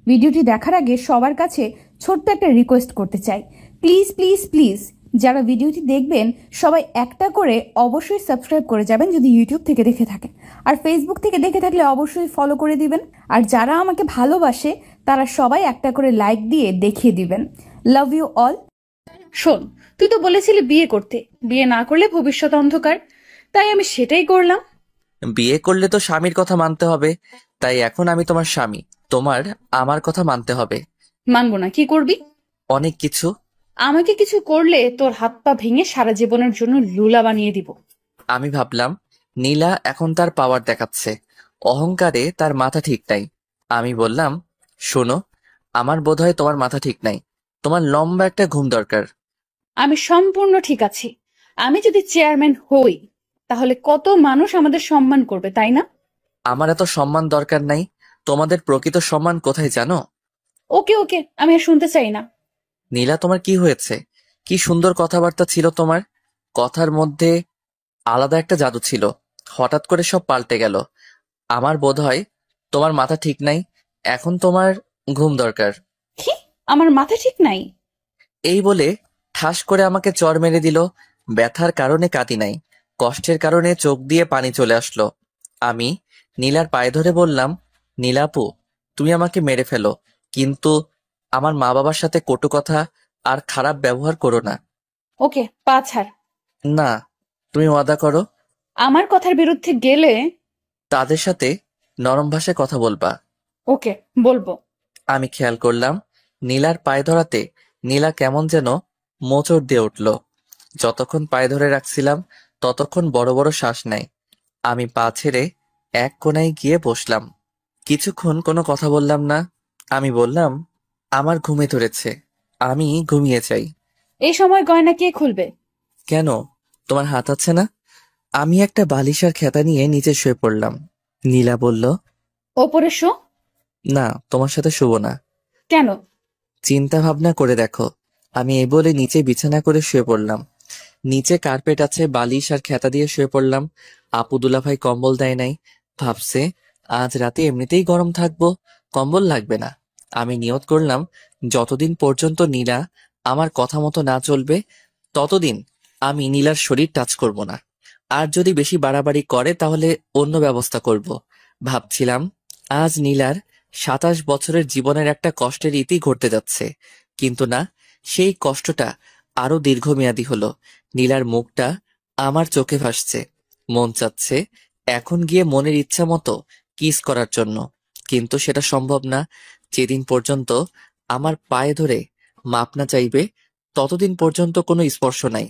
ভিডিওটি দেখার আগে সবার কাছে ছোট্ট একটা রিকোয়েস্ট করতে চাই, প্লিজ প্লিজ প্লিজ যারা ভিডিওটি দেখবেন সবাই একটা করে অবশ্যই সাবস্ক্রাইব করে যাবেন যদি ইউটিউব থেকে দেখে থাকেন, আর ফেসবুক থেকে দেখে থাকলে অবশ্যই ফলো করে দিবেন। আর যারা আমাকে ভালোবাসে তারা সবাই একটা করে লাইক দিয়ে দেখিয়ে দিবেন। Love you all. শোন, তুই তো বলেছিলি বিয়ে করতে, বিয়ে না করলে ভবিষ্যৎ অন্ধকার, তাই আমি সেটাই করলাম। বিয়ে করলে তো স্বামীর কথা মানতে হবে, তাই এখন আমি তোমার স্বামী, তোমার আমার কথা মানতে হবে। মানবো না? কি করবি? অনেক কিছু। আমাকে কিছু করলে তোর হাত পা ভেঙে সারা জীবনের জন্য লুলা বানিয়ে দিব। আমি ভাবলাম নীলা এখন তার পাওয়ার দেখাচ্ছে, অহংকারে তার মাথা ঠিক নাই। আমি বললাম, শোনো, আমার বোধহয় তোমার মাথা ঠিক নাই, তোমার লম্বা একটা ঘুম দরকার। আমি সম্পূর্ণ ঠিক আছি। আমি যদি চেয়ারম্যান হই তাহলে কত মানুষ আমাদের সম্মান করবে, তাই না? আমার এত সম্মান দরকার নাই, তোমাদের প্রকৃত সম্মান কোথায় জানো? ওকে ওকে, আমি আর শুনতে চাই না। নীলা, তোমার কি হয়েছে? কি সুন্দর কথাবার্তা ছিল তোমার, কথার মধ্যে আলাদা একটা জাদু ছিল, হঠাৎ করে সব পাল্টে গেল। আমার বোধহয় তোমার মাথা ঠিক নাই, এখন তোমার ঘুম দরকার। কি? আমার মাথা ঠিক নাই? এই বলে ঠাস করে আমাকে চড় মেরে দিল। ব্যথার কারণে কাঁদি নাই, কষ্টের কারণে চোখ দিয়ে পানি চলে আসলো। আমি নীলার পায়ে ধরে বললাম, নীলাপু, তুমি আমাকে মেরে ফেলো, কিন্তু আমার মা বাবার সাথে কটু কথা আর খারাপ ব্যবহার করো না। ওকে, পা ছাড়। না, তুমি ওয়াদা করো আমার কথার বিরুদ্ধে গেলে তাদের সাথে নরম ভাষায় কথা বলবা। ওকে, বলবো। আমি খেয়াল করলাম নীলার পায়ে ধরাতে নীলা কেমন যেন মোচড় দিয়ে উঠল। যতক্ষণ পায়ে ধরে রাখছিলাম ততক্ষণ বড় বড় শ্বাস নেয়। আমি পা ছেড়ে এক কোণায় গিয়ে বসলাম। কিছুক্ষণ কোনো কথা বললাম না। আমি বললাম, আমার ঘুমে ধরেছে, আমি ঘুমিয়ে চাই। এই সময় গয়না কে খুলবে? কেন, তোমার হাত আছে না? আমি একটা বালিশ আর খেতা নিয়ে নিচে শুয়ে পড়লাম। নীলা বলল, ওপরে শো। না, তোমার সাথে শুব না। কেন? চিন্তা ভাবনা করে দেখো। আমি এই বলে নিচে বিছানা করে শুয়ে পড়লাম। নিচে কার্পেট আছে, বালিশ আর খেতা দিয়ে শুয়ে পড়লাম। আপু দুলাভাই কম্বল দেয় নাই, ভাবছে আজ রাতে এমনিতেই গরম থাকবো, কম্বল লাগবে না। আমি নিয়ত করলাম যতদিন পর্যন্ত নীলা আমার কথা মতো না চলবে ততদিন আমি নীলার শরীর টাচ করব না। আর যদি বেশি বাড়াবাড়ি করে তাহলে অন্য ব্যবস্থা করব। ভাবছিলাম আজ নীলার ২৭ বছরের জীবনের একটা কষ্টের ইতি ঘটতে যাচ্ছে, কিন্তু না, সেই কষ্টটা আরো দীর্ঘমেয়াদী হলো। নীলার মুখটা আমার চোখে ভাসছে, মন চাচ্ছে এখন গিয়ে মনের ইচ্ছা মতো কিস করার জন্য, কিন্তু সেটা সম্ভব না যেদিন পর্যন্ত আমার পায়ে ধরে মাপ না চাইবে, ততদিন পর্যন্ত কোনো স্পর্শ নাই।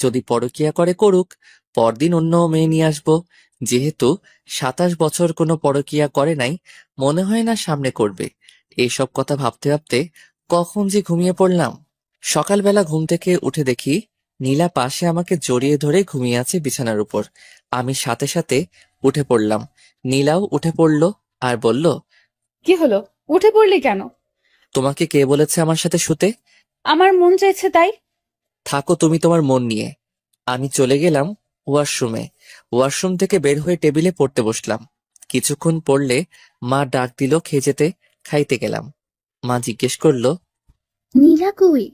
যদি পরকীয়া করে করুক, পরদিন অন্য মেয়ে নিয়ে আসবো। যেহেতু ২৭ বছর কোনো পরকীয়া করে নাই, মনে হয় না সামনে করবে। এইসব কথা ভাবতে ভাবতে কখন যে ঘুমিয়ে পড়লাম। সকালবেলা ঘুম থেকে উঠে দেখি নীলা পাশে আমাকে জড়িয়ে ধরে ঘুমিয়ে আছে বিছানার উপর। আমি সাথে সাথে উঠে পড়লাম। নীলাও উঠে পড়ল আর বলল, কি হলো, উঠে পড়লি কেন? তোমাকে কে বলেছে আমার সাথে শুতে? আমার মন চাইছে তাই। থাকো তুমি তোমার মন নিয়ে। আমি চলে গেলাম ওয়াশরুমে। ওয়াশরুম থেকে বের হয়ে টেবিলে পড়তে বসলাম। কিছুক্ষণ পড়লে মা ডাক দিল খেয়ে যেতে। খাইতে গেলাম। মা জিজ্ঞেস করলো, নীলা কই?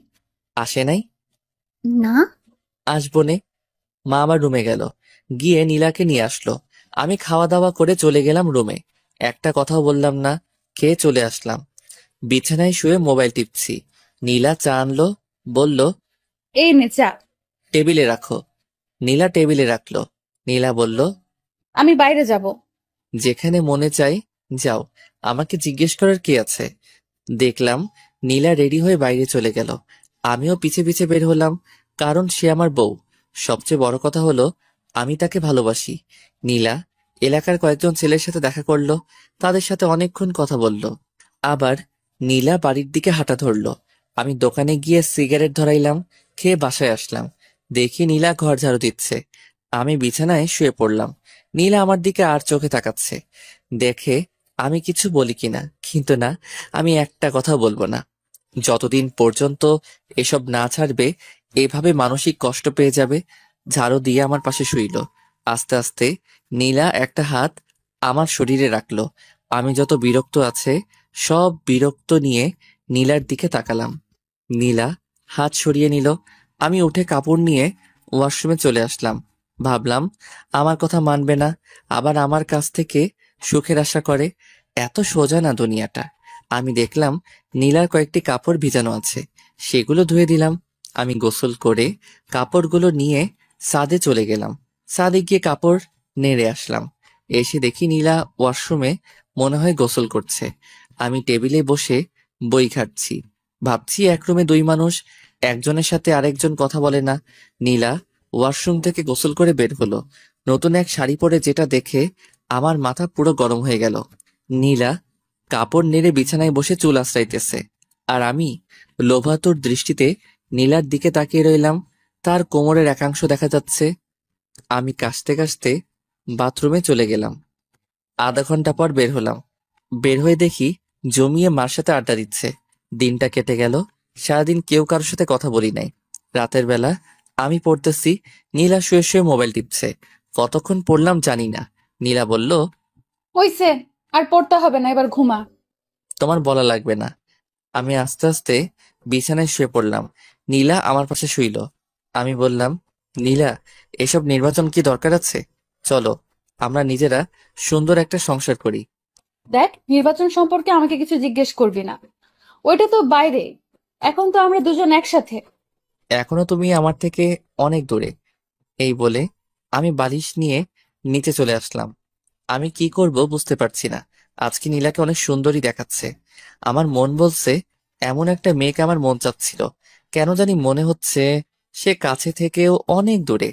আসে নাই? না। আসবো নে। মা আমার রুমে গেল, গিয়ে নীলাকে নিয়ে আসলো। আমি খাওয়া দাওয়া করে চলে গেলাম রুমে। একটা কথাও বললাম না, খেয়ে চলে আসলাম। বিছানায় শুয়ে মোবাইল টিপছি। নীলা চা আনলো, বলল, এই নে চা। টেবিলে রাখো। নীলা টেবিলে রাখলো। নীলা বলল, আমি বাইরে যাব। যেখানে মনে চাই যাও, আমাকে জিজ্ঞেস করার কি আছে। দেখলাম নীলা রেডি হয়ে বাইরে চলে গেল। আমিও পিছে পিছে বের হলাম, কারণ সে আমার বউ। সবচেয়ে বড় কথা হলো আমি তাকে ভালোবাসি। নীলা এলাকার কয়েকজন ছেলের সাথে দেখা করলো, তাদের সাথে অনেকক্ষণ কথা বলল। আবার নীলা বাড়ির দিকে হাঁটা ধরলো। আমি দোকানে গিয়ে সিগারেট ধরাইলাম, খেয়ে বাসায় আসলাম। দেখি নীলা ঘর ঝাড়ু দিচ্ছে। আমি বিছানায় শুয়ে পড়লাম। নীলা আমার দিকে আর চোখে তাকাচ্ছে, দেখে আমি কিছু বলি কিনা, কিন্তু না, আমি একটা কথা বলবো না। যতদিন পর্যন্ত এসব না ছাড়বে এভাবে মানসিক কষ্ট পেয়ে যাবে। ঝাড়ু দিয়ে আমার পাশে শুইল। আস্তে আস্তে নীলা একটা হাত আমার শরীরে রাখলো। আমি যত বিরক্ত আছে সব বিরক্ত নিয়ে নীলার দিকে তাকালাম। নীলা হাত সরিয়ে নিল। আমি উঠে কাপড় নিয়ে ওয়াশরুমে চলে আসলাম। ভাবলাম আমার কথা মানবে না, আবার আমার কাছ থেকে সুখের আশা করে। এত সোজা না দুনিয়াটা। আমি দেখলাম নীলার কয়েকটি কাপড় ভিজানো আছে, সেগুলো ধুয়ে দিলাম। আমি গোসল করে কাপড়গুলো নিয়ে ছাদে চলে গেলাম। ছাদে গিয়ে কাপড় নেড়ে আসলাম। এসে দেখি নীলা ওয়াশরুমে মনে হয় গোসল করছে। আমি টেবিলে বসে বই ঘাঁটছি। ভাবছি এক রুমে দুই মানুষ, একজনের সাথে আরেকজন কথা বলে না। নীলা ওয়াশরুম থেকে গোসল করে বের হলো, নতুন এক শাড়ি পরে, যেটা দেখে আমার মাথা পুরো গরম হয়ে গেল। নীলা কাপড় নেড়ে বিছানায় বসে চুল আঁচড়াইতেছে, আর আমি লোভাতুর দৃষ্টিতে নীলার দিকে তাকিয়ে রইলাম। তার কোমরের একাংশ দেখা যাচ্ছে। আমি কাশতে কাশতে বাথরুমে চলে গেলাম। আধা ঘন্টা পর বের হলাম। বের হয়ে দেখি জমিয়ে মার সাথে আড্ডা দিচ্ছে। দিনটা কেটে গেল। সারাদিন কেউ কারোর সাথে কথা বলি নাই। রাতের বেলা আমি পড়তেছি, নীলা শুয়ে শুয়ে মোবাইল টিপছে। কতক্ষণ পড়লাম জানি না। নীলা বলল, হইছে, আর পড়তে হবে না, এবার ঘুমা। তোমার বলা লাগবে না। আমি আস্তে আস্তে বিছানায় শুয়ে পড়লাম। নীলা আমার পাশে শুইল। আমি বললাম, নীলা, এসব নির্বাচন কি দরকার আছে? চলো আমরা নিজেরা সুন্দর একটা সংসার করি। দেখ, নির্বাচন সম্পর্কে আমাকে কিছু জিজ্ঞেস করবি না, ওইটা তো বাইরে। এখন তো আমরা দুজন একসাথে। এখনো তুমি আমার থেকে অনেক দূরে। এই বলে আমি বালিশ নিয়ে নিচে চলে আসলাম। আমি কি করব বুঝতে পারছি না। আজকে নীলাকে অনেক সুন্দরী দেখাচ্ছে। আমার মন বলছে এমন একটা মেয়েকে আমার মন চাচ্ছিল। কেন জানি মনে হচ্ছে সে কাছে থেকেও অনেক দূরে।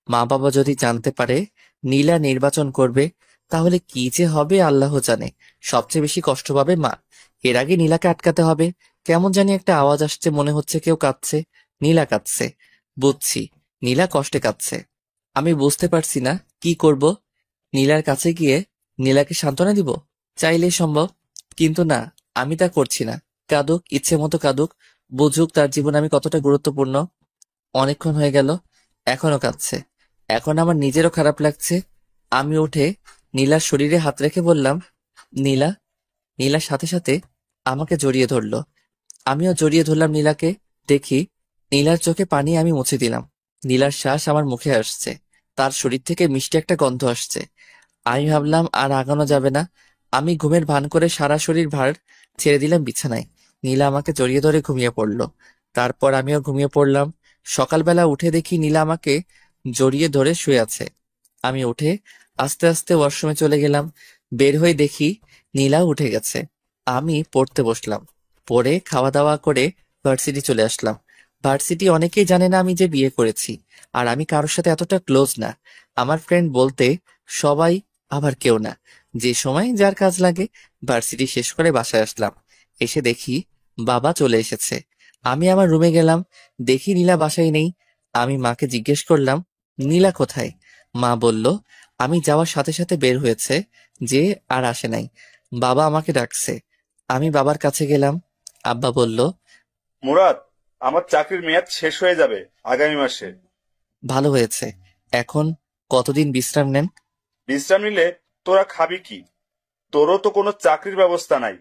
মা বাবা যদি জানতে পারে নীলা নির্বাচন করবে, তাহলে কি যে হবে আল্লাহ জানে। সবচেয়ে বেশি কষ্ট পাবে মা। এর আগে নীলাকে আটকাতে হবে। কেমন জানি একটা আওয়াজ আসছে, মনে হচ্ছে কেউ কাঁদছে। নীলা কাঁদছে। বুঝছি নীলা কষ্টে কাঁদছে। আমি বুঝতে পারছি না কি করব। নীলার কাছে গিয়ে নীলাকে সান্ত্বনা দিব? চাইলেই সম্ভব, কিন্তু না, আমি তা করছি না। কাঁদুক, ইচ্ছে মতো কাঁদুক, বুঝুক তার জীবন আমি কতটা গুরুত্বপূর্ণ। অনেকক্ষণ হয়ে গেল, এখনো কাঁদছে। এখন আমার নিজেরও খারাপ লাগছে। আমি উঠে নীলার শরীরে হাত রেখে বললাম, নীলা। নীলার সাথে সাথে আমাকে জড়িয়ে ধরলো। আমিও জড়িয়ে ধরলাম নীলাকে। দেখি নীলার চোখে পানি আমি মুছে দিলাম। নীলার শ্বাস আমার মুখে আসছে। তার শরীর থেকে মিষ্টি একটা গন্ধ আসছে। আমি ভাবলাম আর আগানো যাবে না। আমি ঘুমের ভান করে সারা শরীর ভার ছেড়ে দিলাম বিছানায়। নীলা আমাকে জড়িয়ে ধরে ঘুমিয়ে পড়ল। তারপর আমিও ঘুমিয়ে পড়লাম। সকালবেলা উঠে দেখি নীলা আমাকে জড়িয়ে ধরে শুয়ে আছে। আমি উঠে আস্তে আস্তে ওয়াশরুমে চলে গেলাম। বের হয়ে দেখি নীলা উঠে গেছে। আমি পড়তে বসলাম। পড়ে খাওয়া দাওয়া করে ভার্সিটি চলে আসলাম। ভার্সিটি অনেকেই জানে না আমি যে বিয়ে করেছি, আর আমি কারোর সাথে এতটা ক্লোজ না। আমার ফ্রেন্ড বলতে সবাই, আবার কেউ না। যে সময় যার কাজ লাগে। ভার্সিটি শেষ করে বাসায় আসলাম। এসে দেখি বাবা চলে এসেছে। আমি আমার রুমে গেলাম। দেখি নীলা বাসায় নেই। আমি মাকে জিজ্ঞেস করলাম, নীলা কোথায়? মা বলল আমি যাওয়ার সাথে সাথে বের হয়েছে, যে আর আসে নাই। বাবা আমাকে ডাকছে। আমি বাবার কাছে গেলাম। আব্বা বলল, মুরাদ, আমার চাকরির মেয়াদ শেষ হয়ে যাবে আগামী মাসে। ভালো হয়েছে। এখন কতদিন বিশ্রাম নেন? বিশ্রাম নিলে তোরা খাবি কি? তোরও তো কোনো চাকরির ব্যবস্থা নাই।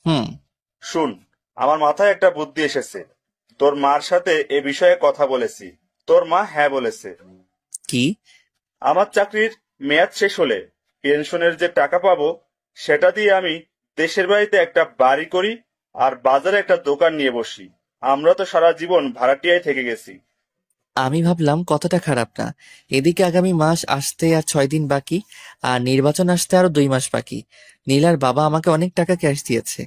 হুম। শুন, আমার মাথায় একটা বুদ্ধি এসেছে। তোর মার সাথে এ বিষয়ে কথা বলেছি। তোর মা হ্যাঁ বলেছে। কি? আমার চাকরির মেয়াদ শেষ হলে পেনশনের যে টাকা পাবো, সেটা দিয়ে আমি দেশের বাড়িতে একটা বাড়ি করি আর বাজারে একটা দোকান নিয়ে বসি। আমরা তো সারা জীবন ভাড়াটিয়ায় থেকে গেছি। আমি ভাবলাম কতটা খারাপ না। এদিকে আগামী মাস আসতে আর 6 দিন বাকি, আর নির্বাচন আসতে আরো 2 মাস বাকি। নীলার বাবা আমাকে অনেক টাকা ক্যাশ দিয়েছে।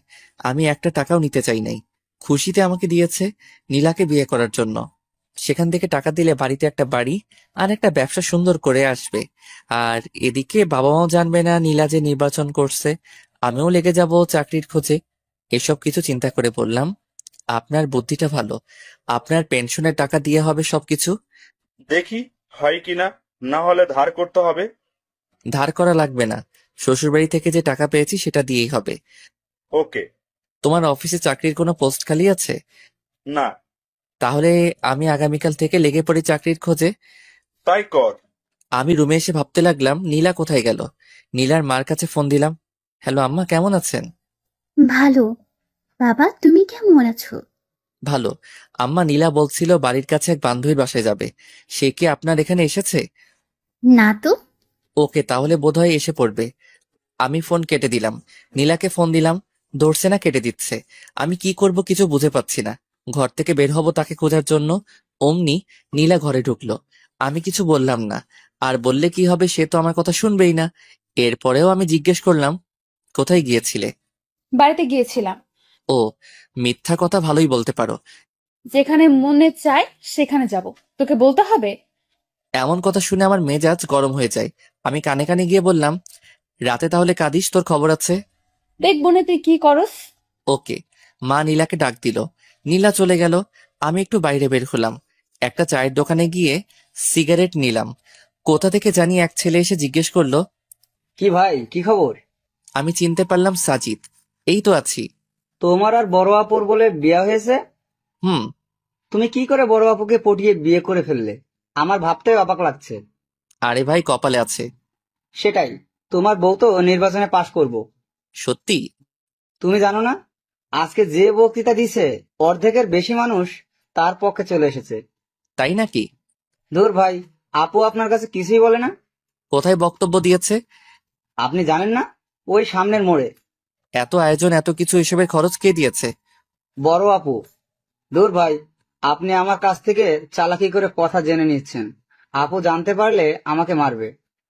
আমি একটা টাকাও নিতে চাই নাই। খুশিতে আমাকে দিয়েছে নীলাকে বিয়ে করার জন্য। সেখান থেকে টাকা দিলে বাড়িতে একটা বাড়ি আর একটা ব্যবসা সুন্দর করে আসবে। আর এদিকে বাবা মাও জানবে না নীলা যে নির্বাচন করছে। আমিও লেগে যাব চাকরির খোঁজে। এসব কিছু চিন্তা করে বললাম, আপনার বুদ্ধিটা ভালো। আপনার পেনশনের টাকা দিয়ে হবে সবকিছু। দেখি হয় কিনা, না হলে ধার করতে হবে। ধার করা লাগবে না। শ্বশুরবাড়ি থেকে যে টাকা পেয়েছি সেটা দিয়েই হবে। ওকে। তোমার অফিসে চাকরির কোনো পোস্ট খালি আছে? না। তাহলে আমি আগামীকাল থেকে লেগে পড়ি চাকরির খোঁজে। তাই কর। আমি রুমে এসে ভাবতে লাগলাম নীলা কোথায় গেল। নীলার মার কাছে ফোন দিলাম। হ্যালো আম্মা, কেমন আছেন? ভালো। বাবা, তুমি কেমন আছো? ভালো। আম্মা, নীলা বলছিল বাড়ির কাছে এক বান্ধবীর বাসায় যাবে। সে কি আপনার এখানে এসেছে? না তো। ওকে, তাহলে বোধহয় এসে পড়বে। আমি ফোন কেটে দিলাম। নীলাকে ফোন দিলাম, ধরছে না, কেটে দিচ্ছে। আমি কি করব কিছু বুঝে পাচ্ছি না। ঘর থেকে বের হব তাকে খোঁজার জন্য, অমনি নীলা ঘরে ঢুকলো। আমি কিছু বললাম না, আর বললে কি হবে, সে তো আমার কথা শুনবেই না। এরপরেও আমি জিজ্ঞেস করলাম, কোথায় গিয়েছিলে? বাড়িতে গিয়েছিলাম। ও, মিথ্যা কথা ভালোই বলতে পারো। যেখানে মনে চায় সেখানে যাব, তোকে বলতে হবে? এমন কথা শুনে আমার মেজাজ গরম হয়ে যায়। আমি কানে কানে গিয়ে বললাম, রাতে তাহলে কাঁদিস, তোর খবর আছে। দেখবো না তুই কি করস। ওকে। মা নীলাকে ডাক দিল। নীলা চলে গেল। আমি একটু বাইরে বের হলাম। একটা চায়ের দোকানে গিয়ে সিগারেট নিলাম। কোথা থেকে জানি এক ছেলে এসে জিজ্ঞেস করলো, কি ভাই, কি খবর? আমি চিনতে পারলাম সাজিদ। এই তো আছি। তোমার আর বড় আপুর বলে বিয়ে হয়েছে? হুম। তুমি কি করে বড় আপুকে পটিয়ে বিয়ে করে ফেললে? আমার ভাবতে অবাক লাগছে। আরে ভাই, কপালে আছে। সেটাই, তোমার বউ তো নির্বাচনে পাশ করব। সত্যি? তুমি জানো না, আজকে যে বক্তৃতা দিছে অর্ধেকের বেশি মানুষ তার পক্ষে চলে এসেছে। তাই নাকি? ধুর ভাই, আপু আপনার কাছে কিছুই বলে না? কোথায় বক্তব্য দিয়েছে? আপনি জানেন না? ওই সামনের মোড়ে। এত আয়োজন, এত কিছু, এসবের খরচ কে দিয়েছে? বড় আপু। ধুর ভাই, আপনি আমার কাছ থেকে চালাকি করে কথা জেনে নিচ্ছেন। আপু জানতে পারলে আমাকে মারবে।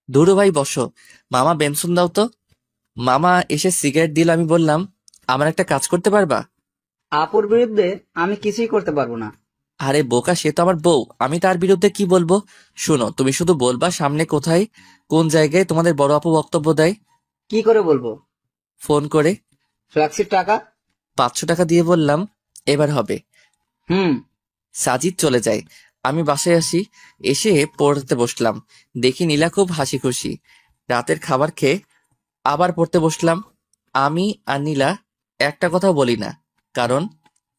ধুরু ভাই, বসো। মামা বেনসুন দাও তো। মামা এসে সিগারেট দিল। আমি বললাম, আমার একটা কাজ করতে পারবা? আপুর বিরুদ্ধে আমি কিছুই করতে পারবো না। আরে বোকা, সে তো আমার বউ, আমি তার বিরুদ্ধে কি বলবো? শোনো, তুমি শুধু বলবা সামনে কোথায়, কোন জায়গায় তোমাদের বড় আপু বক্তব্য দেয়। কি করে বলবো? ফোন করে। ফ্ল্যাক্সির টাকা? 500 টাকা দিয়ে বললাম, এবার হবে। হুম। সাজিদ চলে যায়। আমি বাসায় আসি। এসে পড়তে বসলাম। দেখি নীলা খুব হাসি খুশি। রাতের খাবার খেয়ে আবার পড়তে বসলাম। আমি আর নীলা একটা কথাও বলি না, কারণ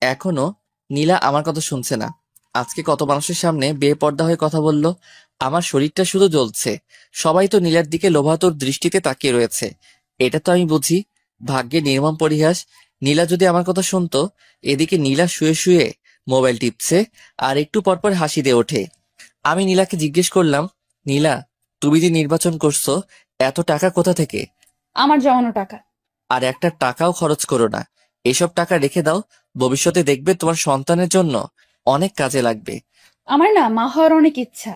এখনো নীলা আমার কথা শুনছে না। আজকে কত মানুষের সামনে বেপর্দা হয়ে কথা বলল। আমার শরীরটা শুধু জ্বলছে। সবাই তো নীলার দিকে লোভাতুর দৃষ্টিতে তাকিয়ে রয়েছে। এটা তো আমি বুঝি ভাগ্যের নির্মম পরিহাস। নীলা যদি আমার কথা শুনতো। এদিকে নীলা শুয়ে শুয়ে মোবাইল টিপছে, আর একটু পরপর হাসি দিয়ে ওঠে। আমি নীলাকে জিজ্ঞেস করলাম, নীলা, তুমি যে নির্বাচন করছো, এত টাকা কোথা থেকে? আমার জমানো টাকা। আর একটা টাকাও খরচ করো না। এসব টাকা রেখে দাও, ভবিষ্যতে দেখবে তোমার সন্তানের জন্য অনেক কাজে লাগবে। আমার না মা হওয়ার অনেক ইচ্ছা।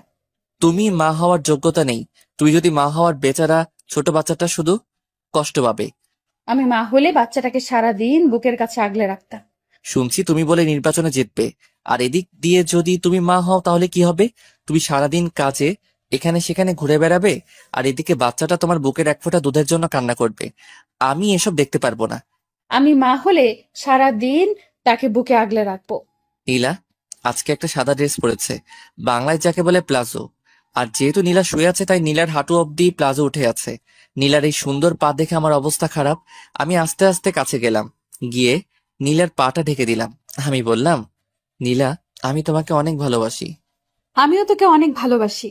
তুমি মা হওয়ার যোগ্যতা নেই। তুমি যদি মা হওয়ার, বেচারা ছোট বাচ্চাটা শুধু কষ্ট পাবে। আমি মা হলে বাচ্চাটাকে সারা দিন বুকের কাছে আগলে রাখতাম। শুনছি তুমি বলে নির্বাচনে জিতবে। আর এদিক দিয়ে যদি তুমি মা হও তাহলে কি হবে? তুমি সারাদিন কাজে এখানে সেখানে ঘুরে বেড়াবে, আর এদিকে বাচ্চাটা তোমার বুকের এক ফোঁটা দুধের জন্য কান্না করবে। আমি এসব দেখতে পারবো না। আমি মা হলে সারা দিন তাকে বুকে আগলে রাখবো। নীলা আজকে একটা সাদা ড্রেস পরেছে, বাংলায় যাকে বলে প্লাজো। আর যেহেতু নীলা শুয়ে আছে, তাই নীলার হাঁটু অব্দি প্লাজো উঠে আছে। নীলার এই সুন্দর পা দেখে আমার অবস্থা খারাপ। আমি আস্তে আস্তে কাছে গেলাম, গিয়ে নীলার পাটা ঢেকে দিলাম। আমি বললাম, নীলা, আমি তোমাকে অনেক ভালোবাসি। আমিও তোকে অনেক ভালোবাসি।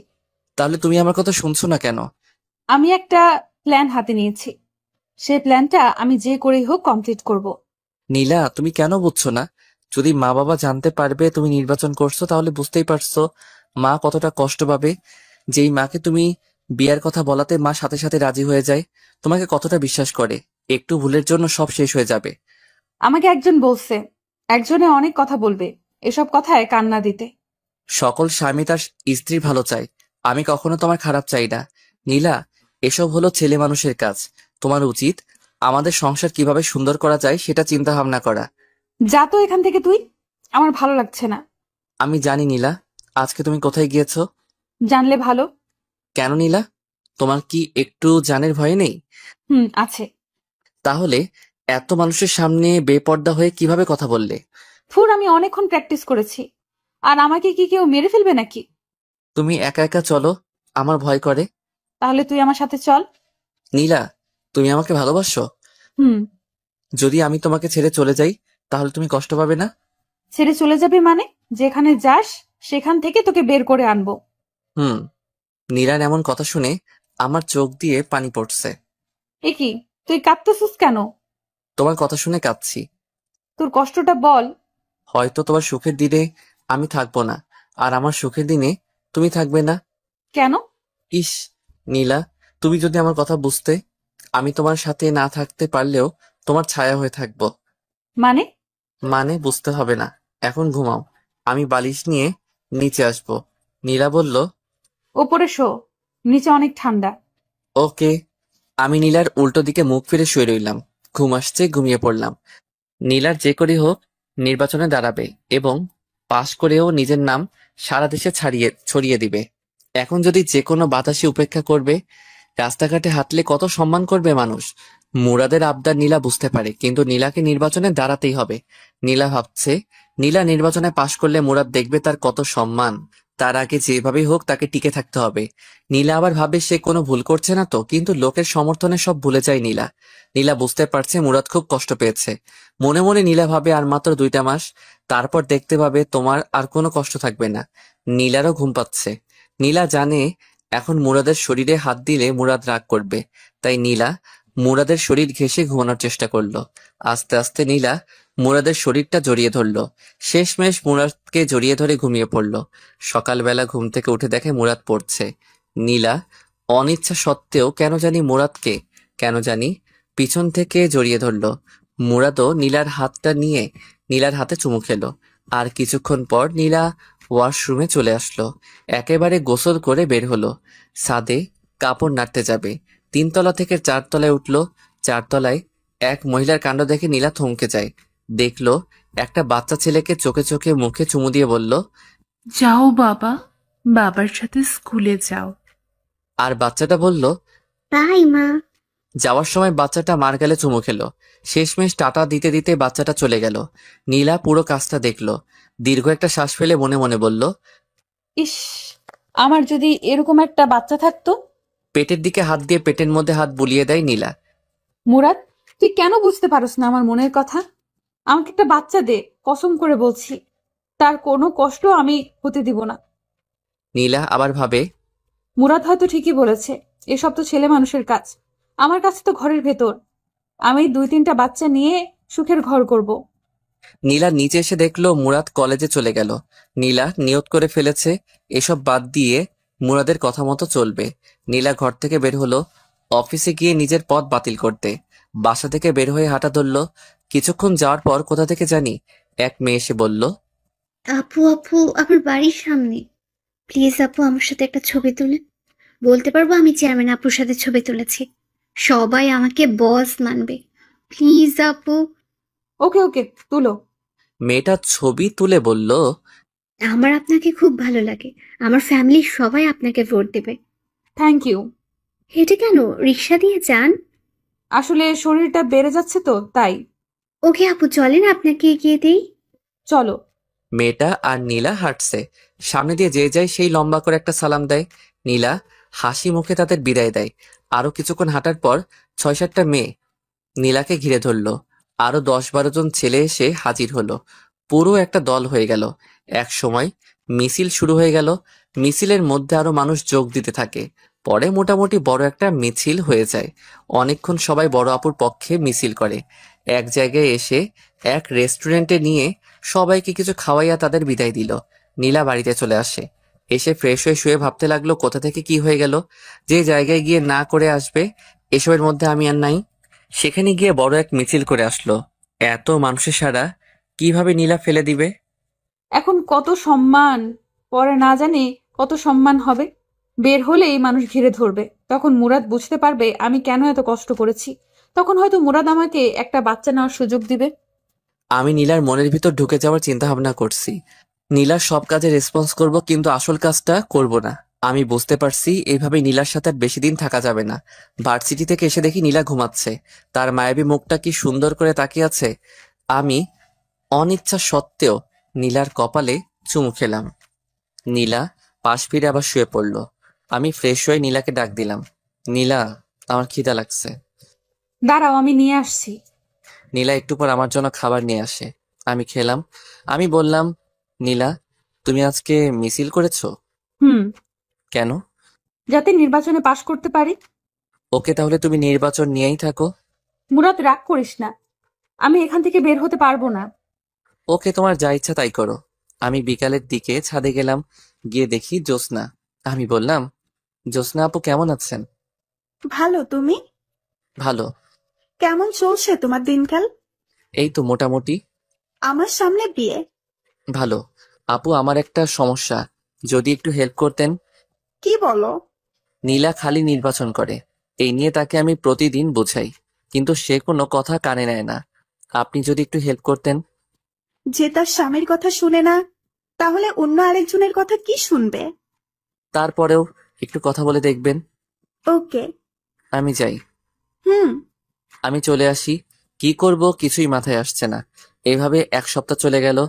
তাহলে তুমি আমার কথা শুনছো না কেন? আমি একটা প্ল্যান হাতে নিয়েছি। সেই প্ল্যানটা আমি যে করেই হোক কমপ্লিট করব। নীলা, তুমি কেন বুঝছো না? যদি মা বাবা জানতে পারবে তুমি নির্বাচন করছো, তাহলে বুঝতেই পারছো মা কতটা কষ্ট পাবে। যেই মাকে তুমি বিয়ার কথা বলাতে মা সাথে সাথে রাজি হয়ে যায়, তোমাকে কতটা বিশ্বাস করে। একটু ভুলের জন্য সব শেষ হয়ে যাবে। আমাকে একজন বলছে, একজনে অনেক কথা বলবে, এসব কথায় কান্না দিতে। সকল স্বামী তার স্ত্রীর ভালো চায়। আমি কখনো তোমার খারাপ চাই না। নীলা, এসব হলো ছেলে মানুষের কাজ। তোমার উচিত আমাদের সংসার কিভাবে সুন্দর করা যায় সেটা চিন্তা ভাবনা করা। যা তো এখান থেকে তুই, আমার ভালো লাগছে না। আমি জানি নীলা, আজকে তুমি কোথায় গিয়েছো। জানলে ভালো। কেন নীলা, তোমার কি একটু জানের ভয় নেই? আছে। তাহলে এত মানুষের সামনে বেপর্দা হয়ে কিভাবে কথা বললে? আমি অনেকক্ষণ প্র্যাকটিস করেছি। আর আমাকে কি কেউ মেরে ফেলবে নাকি? তুমি একা একা চলো, আমার ভয় করে। তাহলে তুই আমার সাথে চল। নীলা, তুমি আমাকে ভালোবাসো? হুম। যদি আমি তোমাকে ছেড়ে চলে যাই, তাহলে তুমি কষ্ট পাবে না? ছেড়ে চলে যাবে মানে? যেখানে যাস সেখান থেকে তোকে বের করে আনবো। হুম। নীলার এমন কথা শুনে আমার চোখ দিয়ে পানি পড়ছে। এ কি, তুই কাঁদতেছিস কেন? তোমার কথা শুনে কাঁদছি। তোর কষ্টটা বল। হয়তো তোমার সুখের দিনে আমি থাকবো না, আর আমার সুখের দিনে তুমি থাকবে না। কেন? ইস, নীলা, তুমি যদি আমার কথা বুঝতে। আমি তোমার সাথে না থাকতে পারলেও তোমার ছায়া হয়ে থাকবো। মানে? মানে বুঝতে হবে না, এখন ঘুমাও। আমি বালিশ নিয়ে নিচে আসবো। নীলা বলল, ওপরে শো, নিচে অনেক ঠান্ডা। ওকে। আমি নীলার উল্টো দিকে মুখ ফিরে শুয়ে রইলাম। ঘুম আসছে, ঘুমিয়ে পড়লাম। নীলার যে করে হোক নির্বাচনে দাঁড়াবে এবং পাশ করেও নিজের নাম সারা দেশে ছড়িয়ে দিবে। এখন যদি যে কোনো বাতাসে উপেক্ষা করবে, রাস্তাঘাটে হাঁটলে কত সম্মান করবে মানুষ। মুরাদের আবদার নীলা বুঝতে পারে, কিন্তু নীলাকে নির্বাচনে দাঁড়াতেই হবে। নীলা ভাবছে, নীলা নির্বাচনে পাশ করলে মুরাদ দেখবে তার কত সম্মান। তার আগে যেভাবেই হোক তাকে টিকে থাকতে হবে। নীলা আবার ভাবে সে কোনো ভুল করছে না তো, কিন্তু লোকের সমর্থনে সব ভুলে যায় নীলা। নীলা বুঝতে পারছে মুরাদ খুব কষ্ট পেয়েছে। মনে মনে নীলা ভাবে আর মাত্র 2টা মাস, তারপর দেখতে পাবে তোমার আর কোনো কষ্ট থাকবে না। নীলারও ঘুম পাচ্ছে। নীলা জানে এখন মুরাদের শরীরে হাত দিলে মুরাদ রাগ করবে, তাই নীলা মুরাদের শরীর ঘেঁষে ঘুমানোর চেষ্টা করলো। আস্তে আস্তে নীলা মুরাদের শরীরটা জড়িয়ে ধরলো। শেষমেশ মুরাদকে জড়িয়ে ধরে ঘুমিয়ে পড়লো। সকালবেলা ঘুম থেকে উঠে দেখে মুরাদ পড়ছে। নীলা অনিচ্ছা সত্ত্বেও কেন জানি পিছন থেকে জড়িয়ে ধরলো। মুরাদও নীলার হাতটা নিয়ে নীলার হাতে চুমু খেলো। আর কিছুক্ষণ পর নীলা ওয়াশরুমে চলে আসলো। একেবারে গোসল করে বের হলো। ছাদে কাপড় নাড়তে যাবে। 3তলা থেকে 4তলায় উঠলো। 4তলায় এক মহিলার কাণ্ড দেখে নীলা থমকে যায়। দেখলো একটা বাচ্চা ছেলেকে চোখে চোখে মুখে চুমু দিয়ে বলল, যাও বাবা, বাবার সাথে স্কুলে যাও। আর বাচ্চাটা বলল, তাই মা। যাওয়ার সময় বাচ্চাটা মার গালে চুমু খেলো। শেষমেশ টাটা দিতে দিতে বাচ্চাটা চলে গেল। নীলা পুরো কাজটা দেখলো। দীর্ঘ একটা শ্বাস ফেলে মনে মনে বলল, ইস, আমার যদি এরকম একটা বাচ্চা থাকতো। পেটের দিকে হাত দিয়ে পেটের মধ্যে হাত বুলিয়ে দেয় নীলা। মুরাদ, তুই কেন বুঝতে পারস না আমার মনের কথা? আমাকে একটা বাচ্চা দে, কসম করে বলছি। তার কোনো কষ্ট আমি হতে দিব না। নীলা আবার ভাবে, মুরাদ হয়তো ঠিকই বলেছে, এসব তো ছেলে মানুষের কাজ। আমার কাছে তো ঘরের ভেতর। আমি 2-3টা বাচ্চা নিয়ে সুখের ঘর করব। নীলা নিচে এসে দেখলো মুরাদ কলেজে চলে গেল। নীলা নিয়ত করে ফেলেছে এসব বাদ দিয়ে মুরাদের কথা মতো চলবে। নীলা ঘর থেকে বের হলো অফিসে গিয়ে নিজের পথ বাতিল করতে। বাসা থেকে বের হয়ে হাঁটা ধরলো। কিছুক্ষণ যাওয়ার পর কোথা থেকে জানি এক মেয়ে এসে বলল, আপু আপু, আমার বাড়ির সামনে। প্লিজ আপু, আমার সাথে একটা ছবি তুলেন। বলতে পারবো আমি চেয়ারম্যান আপুর সাথে ছবি তুলেছি। সবাই আমাকে বস মানবে। প্লিজ আপু। ওকে ওকে, তুলো। মেয়েটা ছবি তুলে বলল, আমার আপনাকে খুব ভালো লাগে। আমার ফ্যামিলির সবাই আপনাকে ভোট দেবে। Thank you. হেঁটে কেন, রিক্সা দিয়ে যান। আসলে শরীরটা বেড়ে যাচ্ছে তো তাই। ওকে আপু, চলেন আপনাকে এগিয়ে দিই। চলো। মেয়েটা আর নীলা হাঁটছে। সামনে দিয়ে যে যায় সেই লম্বা করে একটা সালাম দেয়। নীলা হাসি মুখে তাদের বিদায় দেয়। আরো কিছুক্ষণ হাঁটার পর 6-7টা মেয়ে নীলাকে ঘিরে ধরলো। আরো 10-12 জন ছেলে এসে হাজির হলো। পুরো একটা দল হয়ে গেল। এক সময় মিছিল শুরু হয়ে গেল। মিছিলের মধ্যে আরো মানুষ যোগ দিতে থাকে। পরে মোটামুটি বড় একটা মিছিল হয়ে যায়। অনেকক্ষণ সবাই বড় আপুর পক্ষে মিছিল করে। এক জায়গায় এসে এক রেস্টুরেন্টে নিয়ে সবাইকে কিছু খাওয়াইয়া তাদের বিদায় দিল। নীলা বাড়িতে চলে আসে। এসে ফ্রেশ হয়ে শুয়ে ভাবতে লাগলো কোথা থেকে কি হয়ে গেল। যে জায়গায় গিয়ে না করে আসবে এসবের মধ্যে আমি আর নাই, সেখানে গিয়ে বড় এক মিছিল করে আসলো। এত মানুষের সারা কিভাবে নীলা ফেলে দিবে? এখন কত সম্মান, পরে না জানি কত সম্মান হবে। বের হলেই মানুষ ঘিরে ধরবে। তখন মুরাদ বুঝতে পারবে আমি কেন এত কষ্ট করেছি। তখন হয়তো মুরাদ আমাকে একটা বাচ্চা নেওয়ার সুযোগ দিবে। আমি নীলার মনের ভিতর ঢুকে যাওয়ার চিন্তা ভাবনা করছি। নীলার সব কাজে রেসপন্স করব, কিন্তু আসল কাজটা করব না। আমি বুঝতে পারছি এইভাবে নীলার সাথে আর বেশি দিন থাকা যাবে না। ভার্সিটি থেকে এসে দেখি নীলা ঘুমাচ্ছে। তার মায়াবী মুখটা কি সুন্দর করে তাকিয়ে আছে। আমি অনিচ্ছা সত্ত্বেও নীলার কপালে চুমু খেলাম। নীলা পাশ ফিরে আবার শুয়ে পড়ল। আমি ফ্রেশ হয়ে নীলাকে ডাক দিলাম, নীলা, আমার খিদা লাগছে। দাঁড়াও, আমি নিয়ে আসছি। নীলা একটু পর আমার জন্য খাবার নিয়ে আসে। আমি খেলাম। আমি বললাম, নীলা, তুমি আজকে মিছিল করেছো? হুম। কেন? যাতে নির্বাচনে পাশ করতে পারি। ওকে, তাহলে তুমি নির্বাচন নিয়েই থাকো। মুরাদ, রাগ করিস না। আমি এখান থেকে বের হতে পারবো না। ওকে, তোমার যা ইচ্ছা তাই করো। আমি বিকালের দিকে ছাদে গেলাম, গিয়ে দেখি জ্যোৎস্না। আমি বললাম, জ্যোৎস্না আপু কেমন আছেন? ভালো। তুমি? ভালো। কেমন চলছে তোমার দিনকাল? এই তো মোটামুটি। আমার সামনে বিয়ে। ভালো। আপু, আমার একটা সমস্যা, যদি একটু হেল্প করতেন। কি বলো? নীলা খালি নির্বাচন করে, এই নিয়ে তাকে আমি প্রতিদিন বোঝাই, কিন্তু সে কোনো কথা কানে নেয় না। আপনি যদি একটু হেল্প করতেন। যে তার স্বামীর কথা শুনে না, তাহলে অন্য আরেকজনের কথা কি শুনবে? তারপরেও একটু কথা বলে দেখবেন। ওকে। আমি যাই। হুম। আমি চলে আসি। কি করব কিছুই মাথায় আসছে না। এভাবে এক সপ্তাহ চলে গেল।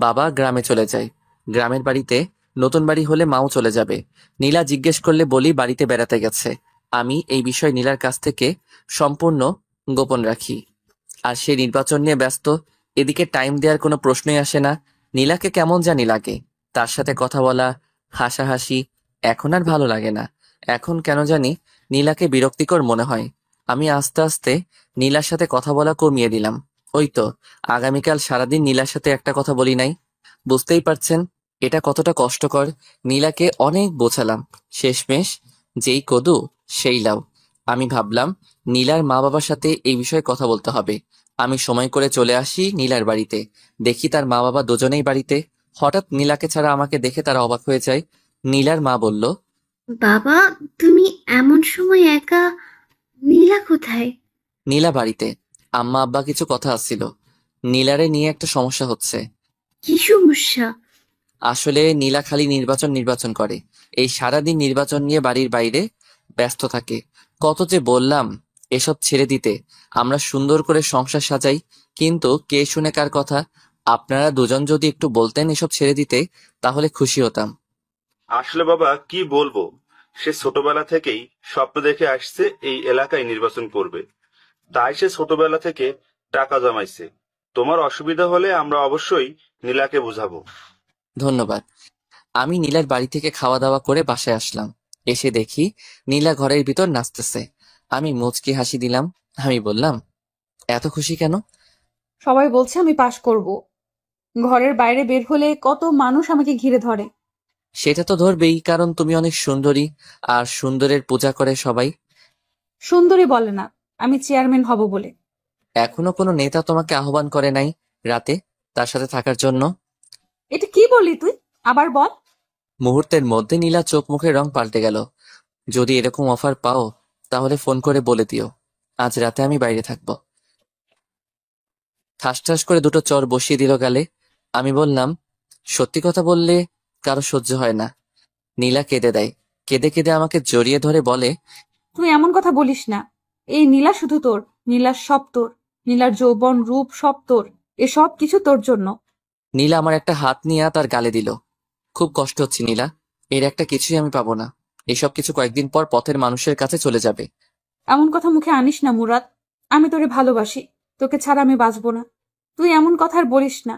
বাবা গ্রামে চলে যায়। গ্রামের বাড়িতে নতুন বাড়ি হলে মাও চলে যাবে। নীলা জিজ্ঞেস করলে বলি বাড়িতে বেড়াতে গেছে। আমি এই বিষয় নীলার কাছ থেকে সম্পূর্ণ গোপন রাখি। আর সে নির্বাচন নিয়ে ব্যস্ত, এদিকে টাইম দেওয়ার কোনো প্রশ্নই আসে না। নীলাকে কেমন জানি লাগে, তার সাথে কথা বলা, হাসাহাসি এখন আর ভালো লাগে না। এখন কেন জানি নীলাকে বিরক্তিকর মনে হয়। আমি আস্তে আস্তে নীলার সাথে কথা বলা কমিয়ে দিলাম। ওই তো, আগামীকাল সারাদিন নীলার সাথে একটা কথা বলি নাই। বুঝতেই পারছেন এটা কতটা কষ্টকর। নীলাকে অনেক বোঝালাম, শেষমেশ যেই কদু সেই লাউ। আমি ভাবলাম নীলার মা বাবার সাথে এই বিষয়ে কথা বলতে হবে। আমি সময় করে চলে আসি নীলার বাড়িতে। দেখি তার মা বাবা দুজনেই বাড়িতে। হঠাৎ নীলাকে ছাড়া আমাকে দেখে তারা অবাক হয়ে যায়। নীলার মা বলল, বাবা, তুমি এমন সময় একা? নীলা কোথায়? নীলা বাড়িতে। আম্মা আব্বা কিছু কথা আসছিল। নীলারে নিয়ে একটা সমস্যা হচ্ছে। কি সমস্যা? আসলে নীলা খালি নির্বাচন নির্বাচন করে। এই সারাদিন নির্বাচন নিয়ে বাড়ির বাইরে ব্যস্ত থাকে। কত যে বললাম এসব ছেড়ে দিতে, আমরা সুন্দর করে সংসার সাজাই, কিন্তু কে শুনে কার কথা। আপনারা দুজন যদি একটু বলতেন এসব ছেড়ে দিতে, তাহলে খুশি হতাম। আসলে বাবা কি বলবো, সে ছোটবেলা থেকেই স্বপ্ন দেখে আসছে এই এলাকায় নির্বাচন করবে, তাই সে ছোটবেলা থেকে টাকা জমাইছে। তোমার অসুবিধা হলে আমরা অবশ্যই নীলাকে বুঝাবো। ধন্যবাদ। আমি নীলার বাড়ি থেকে খাওয়া দাওয়া করে বাসায় আসলাম। এসে দেখি নীলা ঘরের ভিতর নাচতেছে। আমি মুচকি হাসি দিলাম। আমি বললাম, এত খুশি কেন? সবাই বলছে আমি পাশ করব। ঘরের বাইরে বের হলে কত মানুষ আমাকে ঘিরে ধরে। সেটা তো ধরবেই, কারণ তুমি অনেক সুন্দরী, আর সুন্দরের পূজা করে সবাই। সুন্দরী বলে না, আমি চেয়ারম্যান হব বলে। এখনো কোনো নেতা তোমাকে আহ্বান করে নাই রাতে তার সাথে থাকার জন্য? এটা কি বললি তুই? আবার বল। মুহূর্তের মধ্যে নীলা চোখ মুখের রং পাল্টে গেল। যদি এরকম অফার পাও তাহলে ফোন করে বলে দিও, আজ রাতে আমি বাইরে থাকবো। ঠাস ঠাস করে দুটো চর বসিয়ে দিল গালে। আমি বললাম, সত্যি কথা বললে কারো সহ্য হয় না। নীলা কেঁদে দেয়। কেঁদে কেঁদে আমাকে জড়িয়ে ধরে বলে, তুই এমন কথা বলিস না। এই নীলা শুধু তোর, নীলার সব তোর, নীলার যৌবন রূপ সব তোর, এসব কিছু তোর জন্য। নীলা আমার একটা হাত নিয়ে তার গালে দিল। খুব কষ্ট হচ্ছে নীলা, এর একটা কিছুই আমি পাবো না। এসব কিছু কয়েকদিন পর পথের মানুষের কাছে চলে যাবে। এমন কথা মুখে আনিস না মুরাদ। আমি তোরে ভালোবাসি, তোকে ছাড়া আমি বাঁচবো না। তুই এমন কথা আর বলিস না।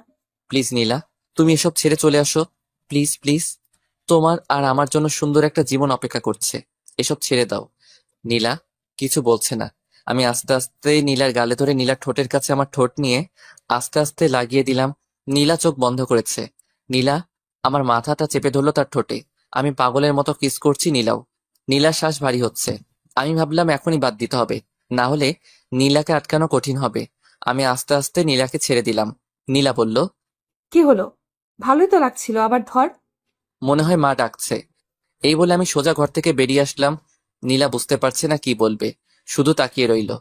প্লিজ নীলা, তুমি এসব ছেড়ে চলে আসো। প্লিজ প্লিজ, তোমার আর আমার জন্য সুন্দর একটা জীবন অপেক্ষা করছে। এসব ছেড়ে দাও। নীলা কিছু বলছে না। আমি আস্তে আস্তে নীলার গালে ধরে নীলার ঠোঁটের কাছে আমার ঠোঁট নিয়ে আস্তে আস্তে লাগিয়ে দিলাম। নীলা চোখ বন্ধ করেছে। নীলা আমার মাথাটা চেপে ধরলো তার ঠোঁটে। আমি পাগলের মতো কিস করছি। নীলাও। নীলার শ্বাস ভারী হচ্ছে। আমি ভাবলাম এখনই বাদ দিতে হবে, না হলে নীলাকে আটকানো কঠিন হবে। আমি আস্তে আস্তে নীলাকে ছেড়ে দিলাম। নীলা বলল, কি হলো? ভালোই তো লাগছিল, আবার ধর। মনে হয় মা ডাকছে। এই বলে আমি সোজা ঘর থেকে বেরিয়ে আসলাম। নীলা বুঝতে পারছে না কি বলবে, শুধু তাকিয়ে রইল।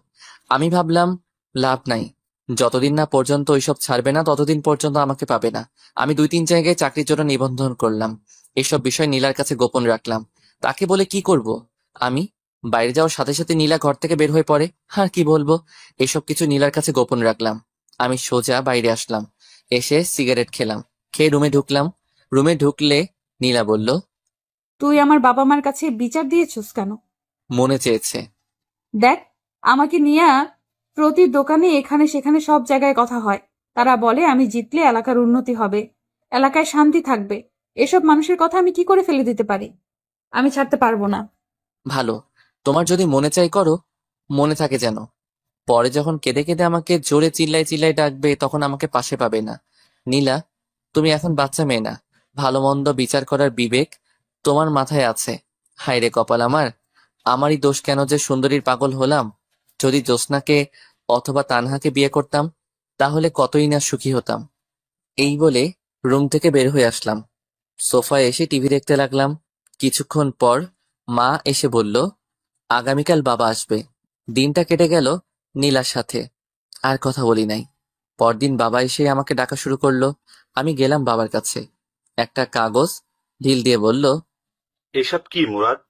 আমি ভাবলাম লাভ নাই, যতদিন না পর্যন্ত ওইসব ছাড়বে না ততদিন পর্যন্ত আমাকে পাবে না। আমি 2-3 জায়গায় চাকরির জন্য নিবন্ধন করলাম। এসব বিষয় নীলার কাছে গোপন রাখলাম। তাকে বলে কি করব? আমি বাইরে যাওয়ার সাথে সাথে নীলা ঘর থেকে বের হয়ে পড়ে। আর কি বলবো, এসব কিছু নীলার কাছে গোপন রাখলাম। আমি সোজা বাইরে আসলাম, এসে সিগারেট খেলাম, খেয়ে রুমে ঢুকলাম। রুমে ঢুকলে নীলা বলল, তুই আমার বাবা মার কাছে বিচার দিয়েছিস কেন? মনে চেয়েছে। দেখ, আমাকে নিয়ে প্রতি দোকানে এখানে সেখানে সব জায়গায় কথা হয়। তারা বলে আমি জিতলে এলাকার উন্নতি হবে, এলাকায় শান্তি থাকবে। এসব মানুষের কথা আমি কি করে ফেলে দিতে পারি? আমি ছাড়তে পারবো না। ভালো, তোমার যদি মনে চাই করো, মনে থাকে যেন। পরে যখন কেঁদে কেঁদে আমাকে জোরে চিল্লাই চিল্লাই ডাকবে তখন আমাকে পাশে পাবে না। নীলা, তুমি এখন বাচ্চা মেয়ে না, ভালো মন্দ বিচার করার বিবেক তোমার মাথায় আছে। হায় রে কপাল আমার, আমারই দোষ কেন যে সুন্দরীর পাগল হলাম। যদি জ্যোৎস্নাকে অথবা তানহাকে বিয়ে করতাম তাহলে কতই না সুখী হতাম। এই বলে রুম থেকে বের হয়ে আসলাম। সোফায় এসে টিভি দেখতে লাগলাম। কিছুক্ষণ পর মা এসে বলল, আগামীকাল বাবা আসবে। দিনটা কেটে গেল নীলার সাথে, আর কথা বলি নাই। পরদিন বাবা এসে আমাকে ডাকা শুরু করলো। আমি গেলাম বাবার কাছে। একটা কাগজ ঢিল দিয়ে বলল, এসব কি মুরাদ?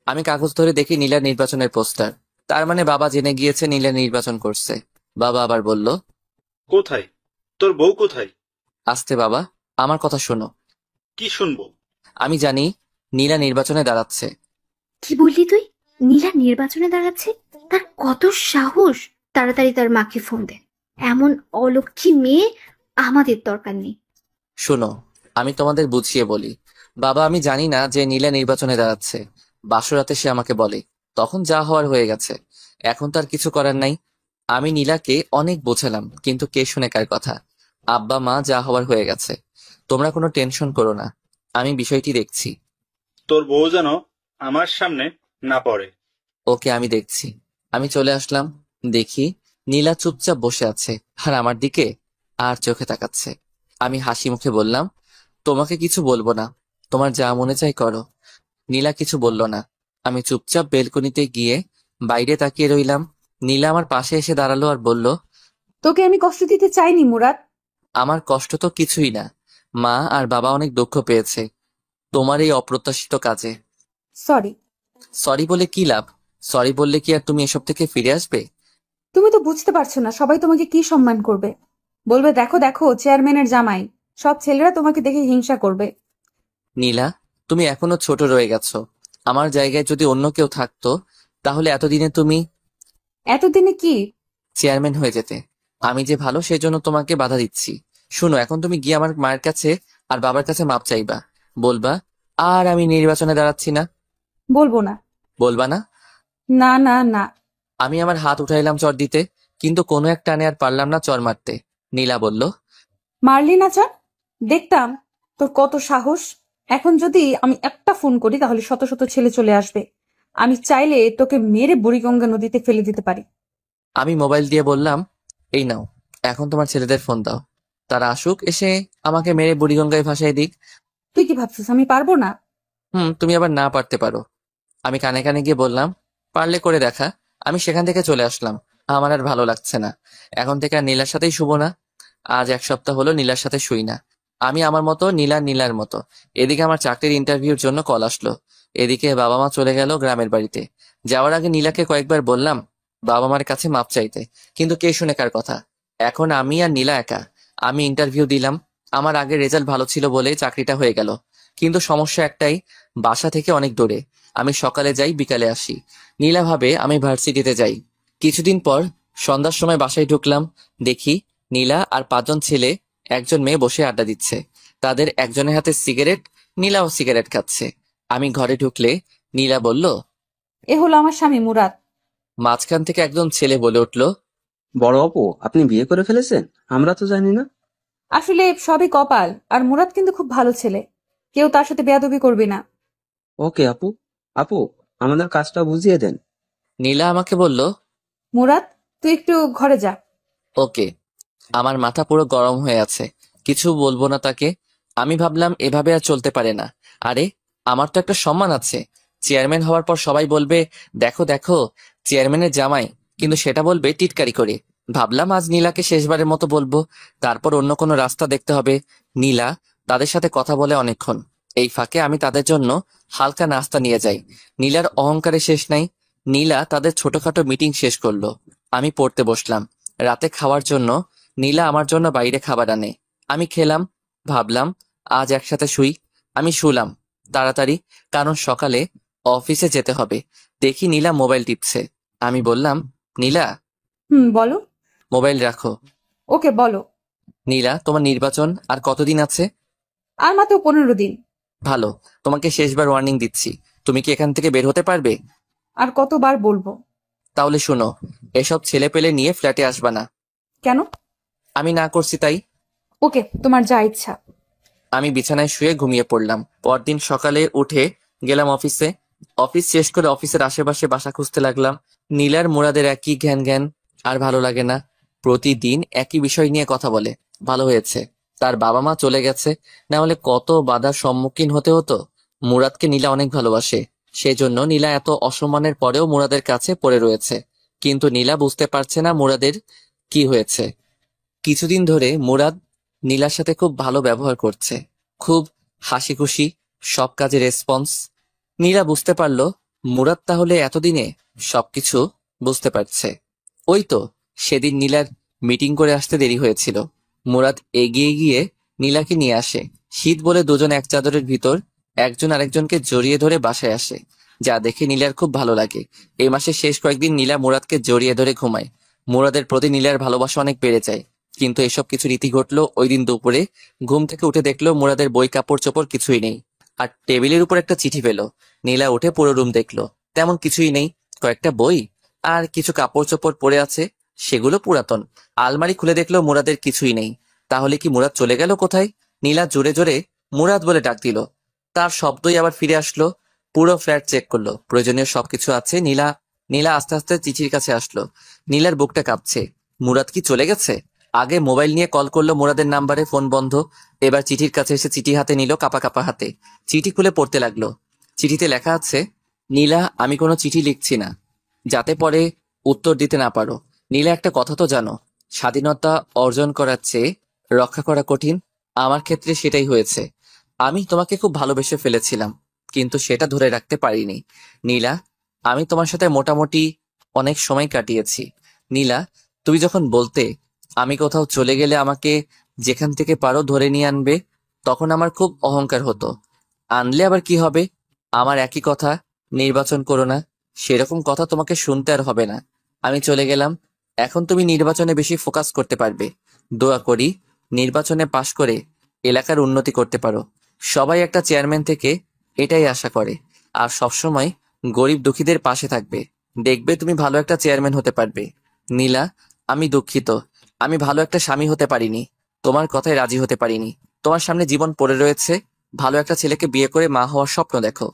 আমি কাগজ ধরে দেখি নীলার নির্বাচনের পোস্টার। তার মানে বাবা জেনে গিয়েছে নীলা নির্বাচন করছে। বাবা আবার বলল, কোথায়? তোর বউ কোথায়? আস্তে বাবা, আমার কথা শোনো। কি শুনবো? আমি জানি নীলা নির্বাচনে দাঁড়াচ্ছে। কি বললি তুই? নীলা নির্বাচনে দাঁড়াচ্ছে? তার কত সাহস! তাড়াতাড়ি তার মাকে ফোন দে। এমন অলক্ষী মেয়ে আমাদের দরকার নেই। শোনো, আমি তোমাদের বুঝিয়ে বলি। বাবা, আমি জানি না যে নীলা নির্বাচনে দাঁড়াচ্ছে। বাসরাতে সে আমাকে বলে, তখন যা হওয়ার হয়ে গেছে, এখন তার কিছু করার নাই। আমি নীলাকে অনেক বোঝালাম, কিন্তু কে শুনে কার কথা। আব্বা মা যা হওয়ার হয়ে গেছে, তোমরা কোনো টেনশন করো না, আমি বিষয়টি দেখছি। তোর বউ যেন আমার সামনে না পড়ে। ওকে, আমি দেখছি। আমি চলে আসলাম। দেখি নীলা চুপচাপ বসে আছে আর আমার দিকে আর চোখে তাকাচ্ছে। আমি হাসি মুখে বললাম, তোমাকে কিছু বলবো না, তোমার যা মনে চাই করো। নীলা কিছু বলল না। আমি চুপচাপ বেলকনিতে গিয়ে বাইরে তাকিয়ে রইলাম। নীলা আমার পাশে এসে দাঁড়ালো আর বলল, তোকে আমি কষ্ট দিতে চাইনি মুরাদ। আমার কষ্ট তো কিছুই না। মা আর বাবা অনেক দুঃখ পেয়েছে তোমার এই অপ্রত্যাশিত কাজে। সরি। সরি বলে কি লাভ? সরি বললে কি আর তুমি এসব থেকে ফিরে আসবে? তুমি তো বুঝতে পারছো না সবাই তোমাকে কি সম্মান করবে। বলবে, দেখো দেখো চেয়ারম্যানের জামাই। সব ছেলেরা তোমাকে দেখে হিংসা করবে। নীলা, তুমি এখনো ছোট রয়ে গেছো। আমার জায়গায় যদি অন্য কেউ থাকতো তাহলে এতদিনে তুমি এতদিনে কি? চেয়ারম্যান হয়ে যেতে। আমি যে ভালো সেজন্য তোমাকে বাধা দিচ্ছি। শুনো, এখন তুমি গিয়ে আমার মায়ের কাছে আর বাবার কাছে মাপ চাইবা। বলবা আর আমি নির্বাচনে দাঁড়াচ্ছি না। বলবো না। বলবা না? না না না। আমি আমার হাত উঠাইলাম চর দিতে, কিন্তু কোনো এক টানে আর পারলাম না চর মারতে। নীলা বলল, মারলি না চল, দেখতাম তোর কত সাহস। এখন যদি আমি একটা ফোন করি তাহলে শত শত ছেলে চলে আসবে। আমি চাইলে তোকে মেরে বুড়িগঙ্গা নদীতে ফেলে দিতে পারি। আমি মোবাইল দিয়ে বললাম, এই নাও, এখন তোমার ছেলেদের ফোন দাও। তারা আসুক, এসে আমাকে মেরে বুড়িগঙ্গায় ভাসাই দিক। তুই কি ভাবছিস আমি পারবো না? তুমি আবার না পারতে পারো। আমি কানে কানে গিয়ে বললাম, পারলে করে দেখা। আমি সেখান থেকে চলে আসলাম। আমার আর ভালো লাগছে না। এখন থেকে আর নীলার সাথেই শুবো না। আজ 1 সপ্তাহ হলো নীলার সাথে শুই না। আমি আমার মতো, নীলা নীলার মতো। এদিকে আমার চাকরির ইন্টারভিউর জন্য কল আসলো। এদিকে বাবা মা চলে গেল গ্রামের বাড়িতে। যাওয়ার আগে নীলাকে কয়েকবার বললাম বাবা মার কাছে মাপ চাইতে, কিন্তু কে শুনে কার কথা। এখন আমি আর নীলা একা। আমি ইন্টারভিউ দিলাম, আমার আগের রেজাল্ট ভালো ছিল বলে চাকরিটা হয়ে গেল। কিন্তু সমস্যা একটাই, বাসা থেকে অনেক দূরে। আমি সকালে যাই, বিকালে আসি। নীলা ভাবে আমি ভার্সিটিতে যাই। কিছুদিন পর সন্ধ্যার সময় বাসায় ঢুকলাম। দেখি নীলা আর 5জন ছেলে, 1জন মেয়ে বসে আড্ডা দিচ্ছে। তাদের একজনের হাতে সিগারেট, নীলাও সিগারেট খাচ্ছে। আমি ঘরে ঢুকলে নীলা বলল, এ হলো আমার স্বামী মুরাদ। মাঝখান থেকে একজন ছেলে বলে উঠল, বড় আপু, আপনি বিয়ে করে ফেলেছেন? আমরা তো জানি না। আসলে সবই কপাল। আর মুরাদ কিন্তু খুব ভালো ছেলে, কেউ তার সাথে বেয়াদবি করবি না। ওকে আপু। আপু, আমাদের কাজটা বুঝিয়ে দেন। নীলা আমাকে বলল, মুরাদ, তুই একটু ঘরে যা। ওকে। আমার মাথা পুরো গরম হয়ে আছে, কিছু বলবো না তাকে। আমি ভাবলাম এভাবে আর চলতে পারে না। আরে, আমার তো একটা সম্মান আছে। চেয়ারম্যান হওয়ার পর সবাই বলবে, দেখো দেখো চেয়ারম্যানের জামাই, কিন্তু সেটা বলবে টিটকারি করে। ভাবলাম আজ নীলাকে শেষবারের মতো বলবো, তারপর অন্য কোনো রাস্তা দেখতে হবে। নীলা তাদের সাথে কথা বলে অনেকক্ষণ। এই ফাঁকে আমি তাদের জন্য হালকা নাস্তা নিয়ে যাই। নীলার অহংকারে শেষ নাই। নীলা তাদের ছোটখাটো মিটিং শেষ করলো। আমি পড়তে বসলাম। রাতে খাওয়ার জন্য নীলা আমার জন্য বাইরে খাবার আনে। আমি খেলাম। ভাবলাম আজ একসাথে শুই। আমি শুলাম তাড়াতাড়ি, কারণ সকালে অফিসে যেতে হবে। দেখি নীলা মোবাইল টিপছে। আমি বললাম, নীলা, বলো। মোবাইল রাখো। ওকে, বলো। নীলা, তোমার নির্বাচন আর কতদিন আছে? আর মাত্র 15 দিন। ভালো, তোমাকে শেষবার ওয়ার্নিং দিচ্ছি। তুমি কি এখান থেকে বের হতে পারবে? আর কতবার বলবো? তাহলে শোনো, এসব ছেলে পেলে নিয়ে ফ্ল্যাটে আসবা না। কেন? আমি না করছি তাই। ওকে, তোমার যা ইচ্ছা। আমি বিছানায় শুয়ে ঘুমিয়ে পড়লাম। পরদিন সকালে উঠে গেলাম অফিসে। অফিস শেষ করে অফিসের আশেপাশে বাসা খুঁজতে লাগলাম। নীলার মুরাদের একই জ্ঞান জ্ঞান, আর ভালো লাগে না। প্রতিদিন একই বিষয় নিয়ে কথা বলে। ভালো হয়েছে তার বাবা মা চলে গেছে, না হলে কত বাধার সম্মুখীন হতে হতো। মুরাদকে নীলা অনেক ভালোবাসে, সেজন্য নীলা এত অসম্মানের পরেও মুরাদের কাছে পড়ে রয়েছে। কিন্তু নীলা বুঝতে পারছে না মুরাদের কি হয়েছে। কিছুদিন ধরে মুরাদ নীলার সাথে খুব ভালো ব্যবহার করছে, খুব হাসি খুশি, সব কাজে রেসপন্স। নীলা বুঝতে পারলো মুরাদ তাহলে এতদিনে সবকিছু বুঝতে পারছে। ওই তো সেদিন নীলার মিটিং করে আসতে দেরি হয়েছিল। মুরাদ এগিয়ে গিয়ে নীলাকে নিয়ে আসে। শীত বলে দুজন এক চাদরের ভিতর একজন আরেকজনকে জড়িয়ে ধরে বাসায় আসে, যা দেখে নীলার খুব ভালো লাগে। এই মাসের শেষ কয়েকদিন নীলা মুরাদকে জড়িয়ে ধরে ঘুমায়। মুরাদের প্রতি নীলার ভালোবাসা অনেক বেড়ে যায়। কিন্তু এসব কিছু রীতি ঘটলো ওই দিন দুপুরে। ঘুম থেকে উঠে দেখলো মুরাদের বই কাপড় চোপড় কিছুই নেই, আর টেবিলের উপর একটা চিঠি পেল। নীলা উঠে পুরো রুম দেখলো, তেমন কিছুই নেই। কয়েকটা বই আর কিছু কাপড় চোপড় পড়ে আছে, সেগুলো পুরাতন। আলমারি খুলে দেখলো মুরাদের কিছুই নেই। তাহলে কি মুরাদ চলে গেল কোথায়? নীলা জোরে জোরে মুরাদ বলে ডাক দিল, তার শব্দই আবার ফিরে আসলো। পুরো ফ্ল্যাট চেক করলো, প্রয়োজনীয় সবকিছু আছে। নীলা নীলা আস্তে আস্তে চিঠির কাছে আসলো। নীলার বুকটা কাঁপছে। মুরাদ কি চলে গেছে? আগে মোবাইল নিয়ে কল করলো মুরাদের নাম্বারে, ফোন বন্ধ। এবার চিঠির কাছে এসে চিঠি হাতে নিল, কাপা কাপা হাতে। চিঠি খুলে পড়তে লাগলো। চিঠিতে লেখা আছে, নীলা, আমি কোনো চিঠি লিখছি না যাতে পরে উত্তর দিতে না পারো। নীলা, একটা কথা তো জানো, স্বাধীনতা অর্জন করার চেয়ে রক্ষা করা কঠিন। আমার ক্ষেত্রে সেটাই হয়েছে। আমি তোমাকে খুব ভালোবেসে ফেলেছিলাম, কিন্তু সেটা ধরে রাখতে পারিনি। নীলা, আমি তোমার সাথে মোটামুটি অনেক সময় কাটিয়েছি। নীলা, তুমি যখন বলতে আমি কোথাও চলে গেলে আমাকে যেখান থেকে পারো ধরে নিয়ে আনবে, তখন আমার খুব অহংকার হতো। আনলে আবার কি হবে? আমার একই কথা, নির্বাচন করো না। সেরকম কথা তোমাকে শুনতে আর হবে না। আমি চলে গেলাম, এখন তুমি নির্বাচনে বেশি ফোকাস করতে পারবে। দোয়া করি নির্বাচনে পাশ করে এলাকার উন্নতি করতে পারো। সবাই একটা চেয়ারম্যান থেকে এটাই আশা করে, আর সবসময় গরিব দুঃখীদের পাশে থাকবে। দেখবে তুমি ভালো একটা চেয়ারম্যান হতে পারবে। নীলা, আমি দুঃখিত, আমি ভালো একটা স্বামী হতে পারিনি, তোমার কথায় রাজি হতে পারিনি। তোমার সামনে জীবন পড়ে রয়েছে, ভালো একটা ছেলেকে বিয়ে করে মা হওয়ার স্বপ্ন দেখো।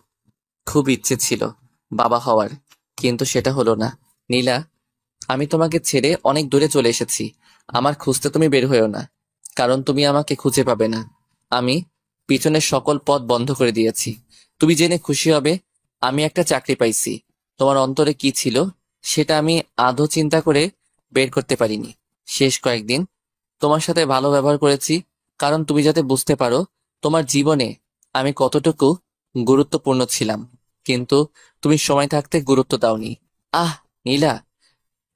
খুব ইচ্ছে ছিল বাবা হওয়ার, কিন্তু সেটা হলো না। নীলা, আমি তোমাকে ছেড়ে অনেক দূরে চলে এসেছি। আমার খুঁজতে তুমি বের হয়েও না, কারণ তুমি আমাকে খুঁজে পাবে না। আমি পিছনের সকল পথ বন্ধ করে দিয়েছি। তুমি জেনে খুশি হবে, আমি একটা চাকরি পাইছি। তোমার অন্তরে কি ছিল সেটা আমি আদৌ চিন্তা করে বের করতে পারিনি। শেষ কয়েকদিন তোমার সাথে ভালো ব্যবহার করেছি, কারণ তুমি যাতে বুঝতে পারো তোমার জীবনে আমি কতটুকু গুরুত্বপূর্ণ ছিলাম। কিন্তু তুমি সময় থাকতে গুরুত্ব দাওনি। আহ নীলা,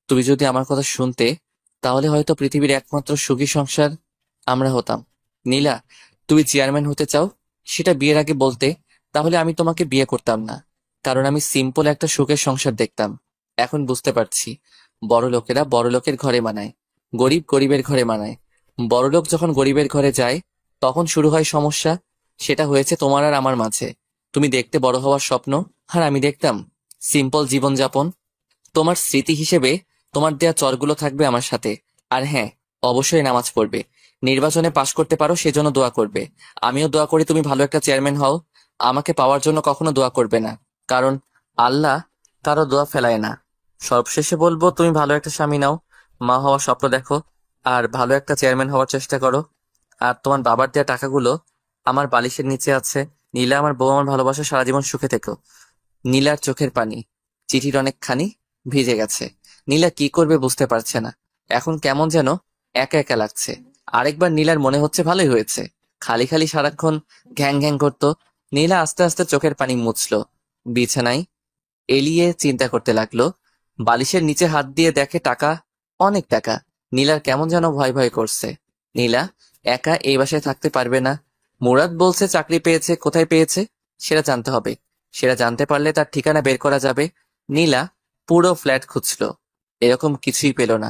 তুমি যদি আমার কথা শুনতে, তাহলে হয়তো পৃথিবীর একমাত্র সুখী সংসার আমরা হতাম। নীলা, তুমি চেয়ারম্যান হতে চাও, সেটা বিয়ের আগে বলতে, তাহলে আমি তোমাকে বিয়ে করতাম না, কারণ আমি সিম্পল একটা সুখের সংসার দেখতাম। এখন বুঝতে পারছি, বড় লোকেরা বড় লোকের ঘরে মানায়, গরিব গরিবের ঘরে মানায়। বড় লোক যখন গরিবের ঘরে যায়, তখন শুরু হয় সমস্যা। সেটা হয়েছে তোমার আর আমার মাঝে। তুমি দেখতে বড় হওয়ার স্বপ্ন, আর আমি দেখতাম সিম্পল জীবনযাপন। তোমার স্মৃতি হিসেবে তোমার দেয়া চরগুলো থাকবে আমার সাথে। আর হ্যাঁ, অবশ্যই নামাজ পড়বে। নির্বাচনে পাশ করতে পারো সেজন্য দোয়া করবে। আমিও দোয়া করি তুমি ভালো একটা চেয়ারম্যান হও। আমাকে পাওয়ার জন্য কখনো দোয়া করবে না, কারণ আল্লাহ কারো দোয়া ফেলায় না। সবশেষে বলবো, তুমি ভালো একটা স্বামী নাও, মা হওয়ার স্বপ্ন দেখো, আর ভালো একটা চেয়ারম্যান হওয়ার চেষ্টা করো। আর তোমার বাবার দেয়া টাকাগুলো আমার বালিশের নিচে আছে। নীলা, আমার বউ, আমার ভালোবাসা, সারা জীবন সুখে থেকো। নীলার চোখের পানি চিঠির অনেকখানি ভিজে গেছে। নীলা কি করবে বুঝতে পারছে না। এখন কেমন যেন একা একা লাগছে। আরেকবার নীলার মনে হচ্ছে ভালোই হয়েছে, খালি খালি সারাক্ষণ ঘ্যাং ঘ্যাং করতো। নীলা আস্তে আস্তে চোখের পানি মুছলো, বিছানায় এলিয়ে চিন্তা করতে লাগলো। বালিশের নিচে হাত দিয়ে দেখে টাকা, অনেক টাকা। নীলার কেমন যেন ভয় ভয় করছে। নীলা একা এই বাসায় থাকতে পারবে না। মুরাদ বলছে চাকরি পেয়েছে, কোথায় পেয়েছে সেটা জানতে হবে। সেটা জানতে পারলে তার ঠিকানা বের করা যাবে। নীলা পুরো ফ্ল্যাট খুঁজলো, এরকম কিছুই পেল না।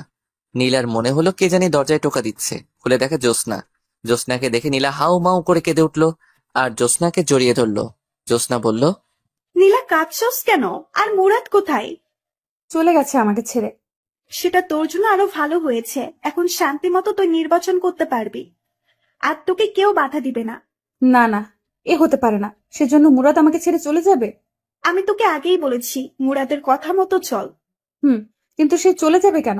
নীলার মনে হলো কে জানি দরজায় টোকা দিচ্ছে। খুলে দেখে জ্যোৎস্না। জ্যোৎস্নাকে দেখে নীলা হাউ মাউ করে কেঁদে উঠলো, আর জ্যোৎস্নাকে জড়িয়ে ধরলো। জ্যোৎস্না বলল, নীলা, কাঁদছস কেন? আর মুরাদ কোথায়? চলে গেছে আমাকে ছেড়ে। সেটা তোর জন্য আরো ভালো হয়েছে। এখন শান্তি মতো তুই নির্বাচন করতে পারবি, আর তোকে কেউ বাধা দিবে না। না না, এ হতে পারে না। সেজন্য মুরাদ আমাকে ছেড়ে চলে যাবে? আমি তোকে আগেই বলেছি মুরাদের কথা মতো চল। কিন্তু সে চলে যাবে কেন?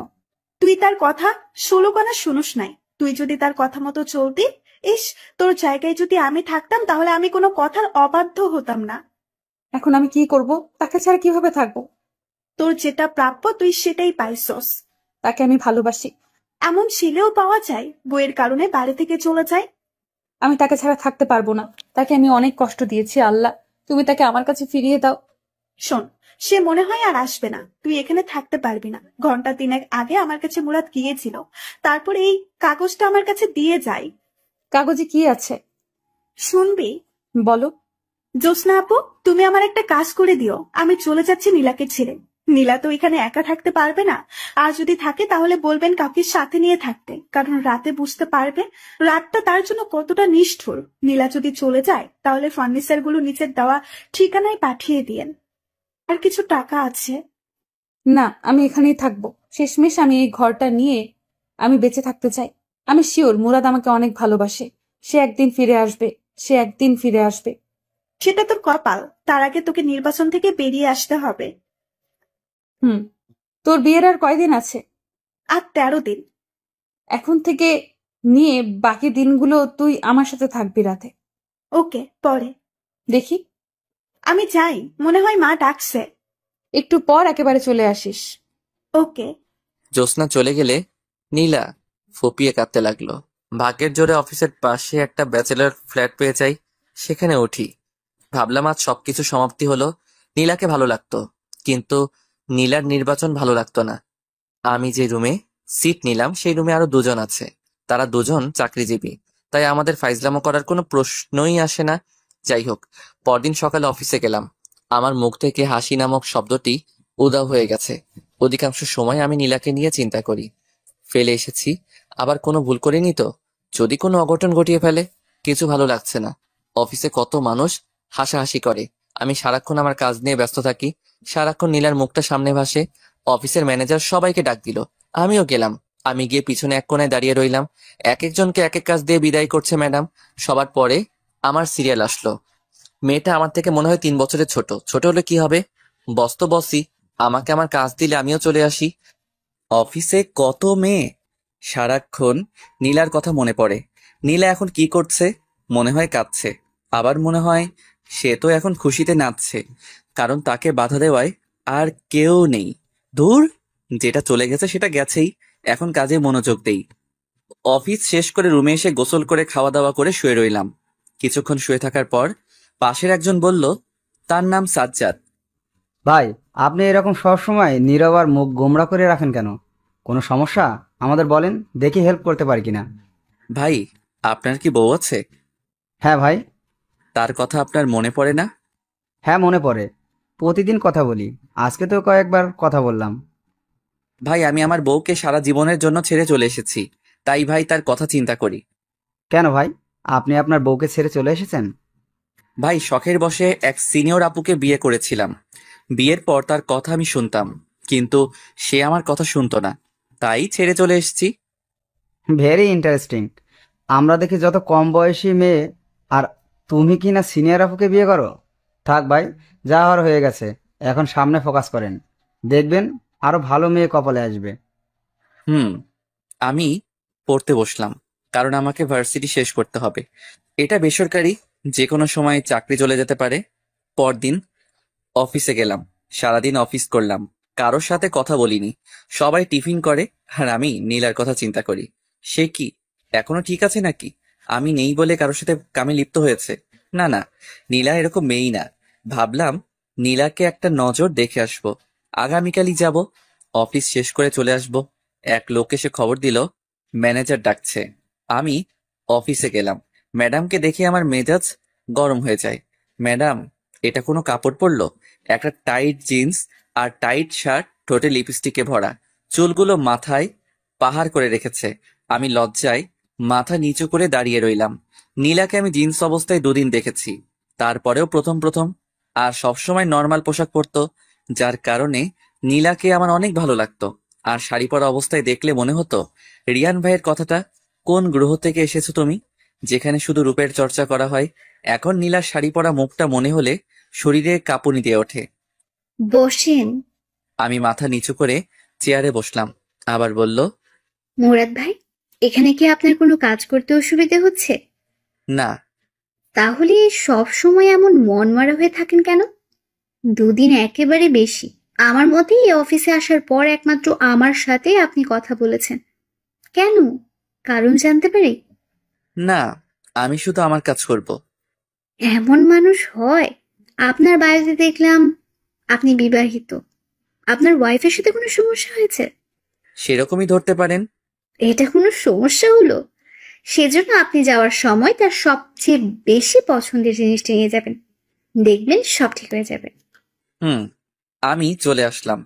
তুই তার কথা 16 কানা শুনুস নাই। তুই যদি তার কথা মতো চলতি, ইস, তোর জায়গায় যদি আমি থাকতাম তাহলে আমি কোনো কথার অবাধ্য হতাম না। এখন আমি কি করব? তাকে ছাড়া কিভাবে থাকবো? তোর যেটা প্রাপ্য তুই সেটাই পাইছস। তাকে আমি ভালোবাসি। এমন ছেলেও পাওয়া যায় বইয়ের কারণে বাড়ি থেকে চলে যায়। আমি তাকে ছাড়া থাকতে পারবো না। তাকে আমি অনেক কষ্ট দিয়েছি। আল্লাহ, তুমি তাকে আমার কাছে ফিরিয়ে দাও। শোন, সে মনে হয় আর আসবে না। তুই এখানে থাকতে পারবি না। ঘন্টা 3 আগে আমার কাছে মুরাদ গিয়েছিল, তারপরে এই কাগজটা আমার কাছে দিয়ে যায়। কাগজে কি আছে শুনবি? বলো। জ্যোৎস্না আপু, তুমি আমার একটা কাজ করে দিও। আমি চলে যাচ্ছি নীলাকে ছেড়ে। নীলা তো এখানে একা থাকতে পারবে না, আর যদি থাকে তাহলে বলবেন কাউকে সাথে নিয়ে থাকতে, কারণ রাতে বুঝতে পারবে রাতটা তার জন্য কতটা নিষ্ঠুর। নীলা যদি চলে যায় তাহলে ফার্নিচার গুলো নিচের দেওয়া ঠিকানায় পাঠিয়ে দিয়েন। আর কিছু টাকা আছে। না, আমি এখানেই থাকবো। শেষমেশ আমি এই ঘরটা নিয়ে আমি বেঁচে থাকতে চাই। আমি শিওর মুরাদ আমাকে অনেক ভালোবাসে। সে একদিন ফিরে আসবে। সে একদিন ফিরে আসবে। সেটা তোর কপাল। তার আগে তোকে নির্বাচন থেকে বেরিয়ে আসতে হবে। তোর বিয়ের আর কয়দিন আছে? আর 13 দিন। এখন থেকে নিয়ে বাকি দিনগুলো তুই আমার সাথে থাকবি রাতে। ওকে, পরে দেখি। আমি যাই, মনে হয় মা ডাকছে। একটু পর একেবারে চলে আসিস। ওকে। জ্যোৎস্না চলে গেলে নীলা ফুপিয়ে কাঁদতে লাগলো। ভাগ্যের জোরে অফিসের পাশে একটা ব্যাচেলর ফ্ল্যাট পেয়ে যাই, সেখানে উঠি। ভাবলাম আজ সবকিছু সমাপ্তি হলো। নীলাকে ভালো লাগতো, কিন্তু নীলার নির্বাচন ভালো লাগতো না। আমি যে রুমে সিট নিলাম সেই রুমে আরো দুজন আছে। তারা দুজন চাকরিজীবী, তাই আমাদের ফাইজলামো করার কোনো প্রশ্নই আসে না। যাই হোক, পরদিন সকালে অফিসে গেলাম। আমার মুখ থেকে হাসি নামক শব্দটি উধাও হয়ে গেছে। অধিকাংশ সময় আমি নীলাকে নিয়ে চিন্তা করি। ফেলে এসেছি, আবার কোনো ভুল করিনি তো? যদি কোনো অঘটন ঘটিয়ে ফেলে? কিছু ভালো লাগছে না। অফিসে কত মানুষ হাসাহাসি করে, আমি সারাক্ষণ আমার কাজ নিয়ে ব্যস্ত থাকি। সারাক্ষণ নীলার মুখটা সামনে ভাসে। অফিসের ম্যানেজার সবাইকে ডাক দিল, আমিও গেলাম। আমি গিয়ে পিছনে এক কোণায় দাঁড়িয়ে রইলাম। এক একজনকে এক এক কাজ দিয়ে বিদায় করছে ম্যাডাম। সবার পরে আমার সিরিয়াল আসলো। মেয়েটা আমার থেকে মনে হয় 3 বছরের ছোট। ছোট হলে কি হবে, বস তো বসই। আমাকে আমার কাজ দিলে আমিও চলে আসি। অফিসে কত মেয়ে, সারাক্ষণ নীলার কথা মনে পড়ে। নীলা এখন কি করছে? মনে হয় কাঁদছে, আবার মনে হয় সে তো এখন খুশিতে নাচছে, কারণ তাকে বাধা দেওয়ায় আর কেউ নেই। দূর, যেটা চলে গেছে সেটা গেছেই। এখন কাজে মনোযোগ দেই। অফিস শেষ করে রুমে এসে গোসল করে খাওয়া দাওয়া করে শুয়ে রইলাম। কিছুক্ষণ শুয়ে থাকার পর পাশের একজন বলল, তার নাম সাজ্জাদ। ভাই, আপনি এরকম সবসময় নীরব আর মুখ গোমড়া করে রাখেন কেন? কোনো সমস্যা? আমাদের বলেন, দেখি হেল্প করতে পারি কিনা। ভাই, আপনার কি বউ আছে? হ্যাঁ ভাই। তার কথা আপনার মনে পড়ে না? হ্যাঁ, মনে পড়ে। প্রতিদিন কথা বলি, আজকে তো কয়েকবার কথা বললাম। ভাই, আমি আমার বউকে সারা জীবনের জন্য ছেড়ে চলে এসেছি, তাই ভাই তার কথা চিন্তা করি। কেন ভাই, আপনি আপনার বউকে ছেড়ে চলে এসেছেন? ভাই, শখের বশে এক সিনিয়র আপুকে বিয়ে করেছিলাম। বিয়ের পর তার কথা আমি শুনতাম, কিন্তু সে আমার কথা শুনতো না, তাই ছেড়ে চলে এসেছি। Very interesting. আমরা দেখি যত কম বয়সী মেয়ে, আর তুমি কি না সিনিয়র আপুকে বিয়ে করো? থাক ভাই, যা হওয়ার হয়ে গেছে। এখন সামনে ফোকাস করেন, দেখবেন আরো ভালো মেয়ে কপালে আসবে। আমি পড়তে বসলাম, কারণ আমাকে ভার্সিটি শেষ করতে হবে। এটা বেসরকারি, যে কোনো সময় চাকরি চলে যেতে পারে। পরদিন অফিসে গেলাম, সারাদিন অফিস করলাম, কারোর সাথে কথা বলিনি। সবাই টিফিন করে আর আমি নীলার কথা চিন্তা করি। সে কি এখনো ঠিক আছে নাকি? আমি নেই বলে কারোর সাথে কামে লিপ্ত হয়েছে? না না, নীলা এরকম মেয়েই না। ভাবলাম নীলাকে একটা নজর দেখে আসবো। আগামীকালই যাব। অফিস শেষ করে চলে আসব। এক লোক এসে খবর দিল ম্যানেজার ডাকছে। আমি অফিসে গেলাম। ম্যাডামকে দেখে আমার মেজাজ গরম হয়ে যায়। ম্যাডাম, এটা কোনো কাপড় পরলো? একটা টাইট জিন্স আর টাইট শার্ট, ঠোঁটে লিপস্টিকে ভরা, চুলগুলো মাথায় পাহাড় করে রেখেছে। আমি লজ্জায় মাথা নিচু করে দাঁড়িয়ে রইলাম। নীলাকে আমি জিন্স অবস্থায় 2 দিন দেখেছি, তারপরেও প্রথম প্রথম। আর সবসময় নর্মাল পোশাক পরতো, যার কারণে নীলাকে আমার অনেক ভালো লাগতো, আর শাড়ি পরা অবস্থায় দেখলে মনে হতো রিয়ান ভাইয়ের কথাটা, কোন গ্রহ থেকে এসেছো তুমি, যেখানে শুধু রূপের চর্চা করা হয়। এখন নীলার শাড়ি পরা মুখটা মনে হলে শরীরে কাঁপুনি দিয়ে ওঠে। বসেন। আমি মাথা নিচু করে চেয়ারে বসলাম, আবার বলল, মুরাদ ভাই, এখানে কি আপনার কোনো কাজ করতে অসুবিধা হচ্ছে? না। তাহলে সব সময় এমন মনমরা হয়ে থাকেন কেন? দুদিন একেবারে বেশি। আমার মতে এই অফিসে আসার পর একমাত্র আমার সাথে আপনি কথা বলেছেন। কেন? কারণ জানতে পারি? না, আমি শুধু আমার কাজ করব। এমন মানুষ হয়? আপনার বাড়িতে দেখলাম আপনি বিবাহিত। আপনার ওয়াইফের সাথে কোনো সমস্যা হয়েছে? সেরকমই ধরতে পারেন। এটা কোনো সমস্যা হলো? সেজন্য আপনি যাওয়ার সময় তার সবচেয়ে বেশি পছন্দের জিনিসটা নিয়ে যাবেন। দেখবেন সব ঠিক হয়ে যাবে। আমি চলে আসলাম।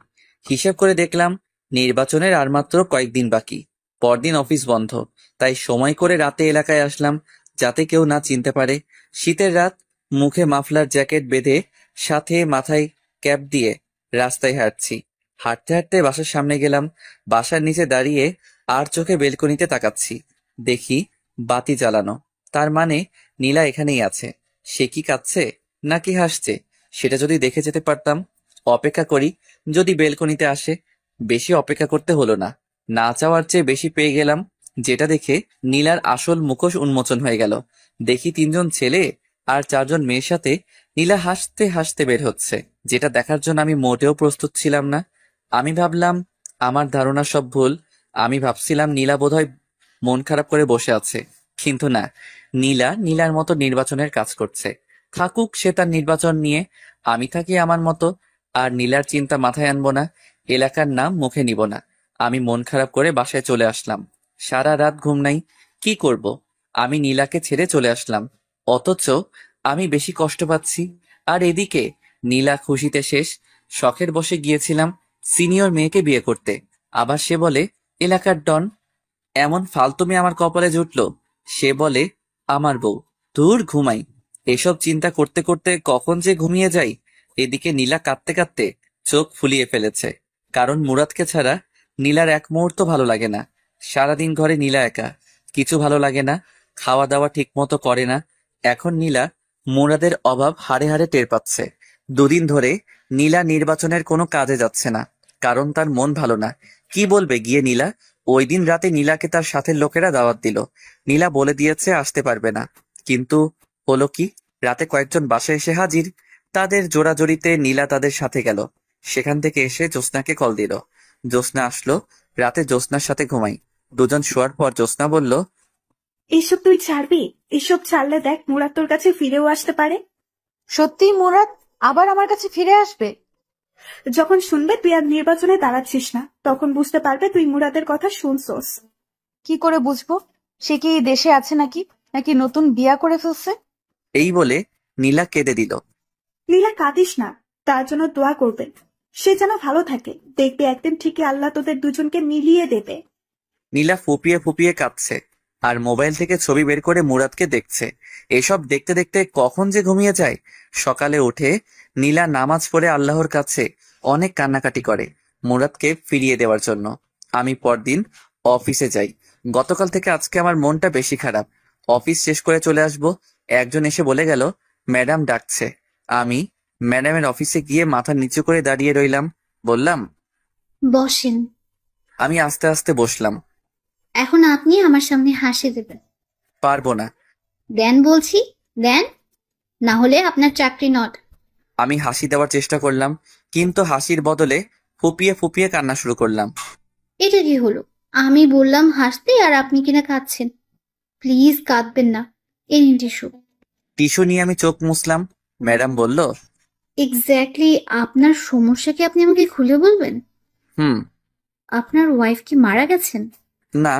হিসাব করে দেখলাম নির্বাচনের আর মাত্র কয়েকদিন বাকি। পরদিন অফিস বন্ধ, তাই সময় করে রাতে এলাকায় আসলাম, যাতে কেউ না চিনতে পারে। শীতের রাত, মুখে মাফলার জ্যাকেট বেঁধে, সাথে মাথায় ক্যাপ দিয়ে রাস্তায় হাঁটছি। হাঁটতে হাঁটতে বাসার সামনে গেলাম। বাসার নিচে দাঁড়িয়ে আর চোখে বেলকনিতে তাকাচ্ছি। দেখি বাতি জ্বালানো, তার মানে নীলা এখানেই আছে। সে কি কাঁদছে নাকি হাসছে সেটা যদি দেখে যেতে পারতাম। অপেক্ষা করি, যদি বেলকনিতে আসে। বেশি অপেক্ষা করতে হলো না, না চাওয়ার চেয়ে বেশি পেয়ে গেলাম, যেটা দেখে নীলার আসল মুখোশ উন্মোচন হয়ে গেল। দেখি 3জন ছেলে আর 4জন মেয়ের সাথে নীলা হাসতে হাসতে বের হচ্ছে, যেটা দেখার জন্য আমি মোটেও প্রস্তুত ছিলাম না। আমি ভাবলাম আমার ধারণা সব ভুল। আমি ভাবছিলাম নীলা বোধহয় মন খারাপ করে বসে আছে, কিন্তু না, নীলা নীলার মতো নির্বাচনের কাজ করছে। থাকুক সে তার নির্বাচন নিয়ে, আমি থাকি আমার মতো। আর নীলার চিন্তা মাথায় আনবো না, এলাকার নাম মুখে নিব না। আমি মন খারাপ করে বাসায় চলে আসলাম। সারা রাত ঘুম নাই। কি করব? আমি নীলাকে ছেড়ে চলে আসলাম, অথচ আমি বেশি কষ্ট পাচ্ছি। আর এদিকে নীলা খুশিতে শেষ। শখের বসে গিয়েছিলাম সিনিয়র মেয়েকে বিয়ে করতে, আবার সে বলে এলাকার ডন। এমন ফালতুমি আমার কপালে জুটলো। সে বলে আমার বউ। দূর, ঘুমাই। এসব চিন্তা করতে করতে কখন যে ঘুমিয়ে যাই। এদিকে নীলা কাঁদতে কাঁদতে চোখ ফুলিয়ে ফেলেছে, কারণ মুরাদকে ছাড়া নীলার এক মুহূর্ত ভালো লাগে না। সারাদিন ঘরে নীলা একা, কিছু ভালো লাগে না, খাওয়া দাওয়া ঠিক মতো করে না। এখন নীলা মুরাদের অভাব হাড়ে হাড়ে টের পাচ্ছে। দুদিন ধরে নীলা নির্বাচনের কোনো কাজে যাচ্ছে না, কারণ তার মন ভালো না। কি বলবে গিয়ে নীলা? ওই দিন রাতে নীলাকে তার সাথের লোকেরা দাওয়াত দিল। নীলা বলে দিয়েছে আসতে পারবে না, কিন্তু হলো কি, রাতে কয়েকজন বাসায় এসে হাজির। তাদের জোড়াজড়িতে নীলা তাদের সাথে গেল। সেখান থেকে এসে জ্যোৎস্নাকে কল দিল। জ্যোৎস্না আসলো। রাতে জ্যোৎস্নার সাথে ঘুমাই। দুজন শোয়ার পর জ্যোৎস্না বলল, এসব তুই ছাড়বি? এসব ছাড়লে দেখ মুরাদ তোর কাছে ফিরেও আসতে পারে। সত্যি মুরাদ আবার আমার কাছে ফিরে আসবে? যখন শুনবে তুই আর নির্বাচনে দাঁড়াচ্ছিস না, তখন বুঝতে পারবে তুই মুরাদের কথা শুনছস। কি করে বুঝবো? সে কি এই দেশে আছে নাকি নাকি নতুন বিয়া করে ফেলছে? এই বলে নীলা কেঁদে দিল। লীলা, কাঁদিস না, তার জন্য দোয়া করবেন। সে যেন ভালো থাকে। দেখবে একদিন ঠিকই আল্লাহ তোদের দুজনকে মিলিয়ে দেবে। নীলা ফুপিয়ে ফুপিয়ে কাঁদছে আর মোবাইল থেকে ছবি বের করে মুরাদকে দেখছে। এসব দেখতে দেখতে কখন যে ঘুমিয়ে যায়। সকালে উঠে নীলা নামাজ পড়ে আল্লাহর কাছে অনেক কান্নাকাটি করে মুরাদকে ফিরিয়ে দেওয়ার জন্য। আমি পরদিন অফিসে যাই। গতকাল থেকে আজকে আমার মনটা বেশি খারাপ। অফিস শেষ করে চলে আসব, একজন এসে বলে গেল ম্যাডাম ডাকছে। আমি ম্যাডামের অফিসে গিয়ে মাথা নিচু করে দাঁড়িয়ে রইলাম। বললাম, বসেন। আমি আস্তে আস্তে বসলাম। এখন আপনি আমার সামনে হাসি দেবেন। পারবো না। দেন বলছি, দেন, না হলে আপনার চাকরি নট। আমি হাসি দেওয়ার চেষ্টা করলাম, কিন্তু হাসির বদলে ফুপিয়ে ফুপিয়ে কান্না শুরু করলাম। এটা কি হলো? আমি বললাম হাসতে আর আপনি কিনা কাঁদছেন। প্লিজ কাঁদবেন না। এই নিন টিস্যু। টিস্যু নিয়ে আমি চোখ মুছলাম। ম্যাডাম বলল, এক্স্যাক্টলি আপনার সমস্যা কি আপনি আমাকে খুলে বলবেন? হুম। আপনার ওয়াইফ কি মারা গেছেন? না,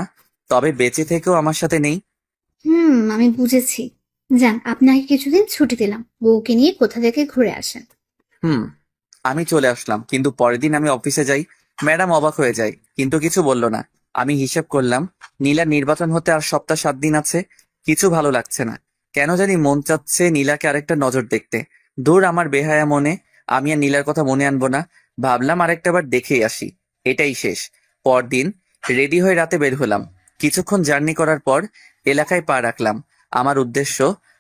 তবে বেঁচে থেকেও আমার সাথে নেই। আমি বুঝেছি। যান, আপনাকে কিছুদিন ছুটি দিলাম, বউকে নিয়ে কোথা থেকে ঘুরে আসেন। আমি চলে আসলাম, কিন্তু পরের দিন আমি অফিসে যাই। ম্যাডাম অবাক হয়ে যায়, কিন্তু কিছু বলল না। আমি হিসাব করলাম নীলার নির্বাচন হতে আর সপ্তাহ 7 দিন আছে। কিছু ভালো লাগছে না, কেন জানি মন চাচ্ছে নীলাকে আরেকটা নজর দেখতে। দূর আমার বেহায়া মনে। আমি আর নীলার কথা মনে আনবো না। ভাবলাম আরেকটা বার দেখেই আসি, এটাই শেষ। পরদিন রেডি হয়ে রাতে বের হলাম। কিছুক্ষণ জার্নি করার পর এলাকায় পা রাখলাম। আমার উদ্দেশ্য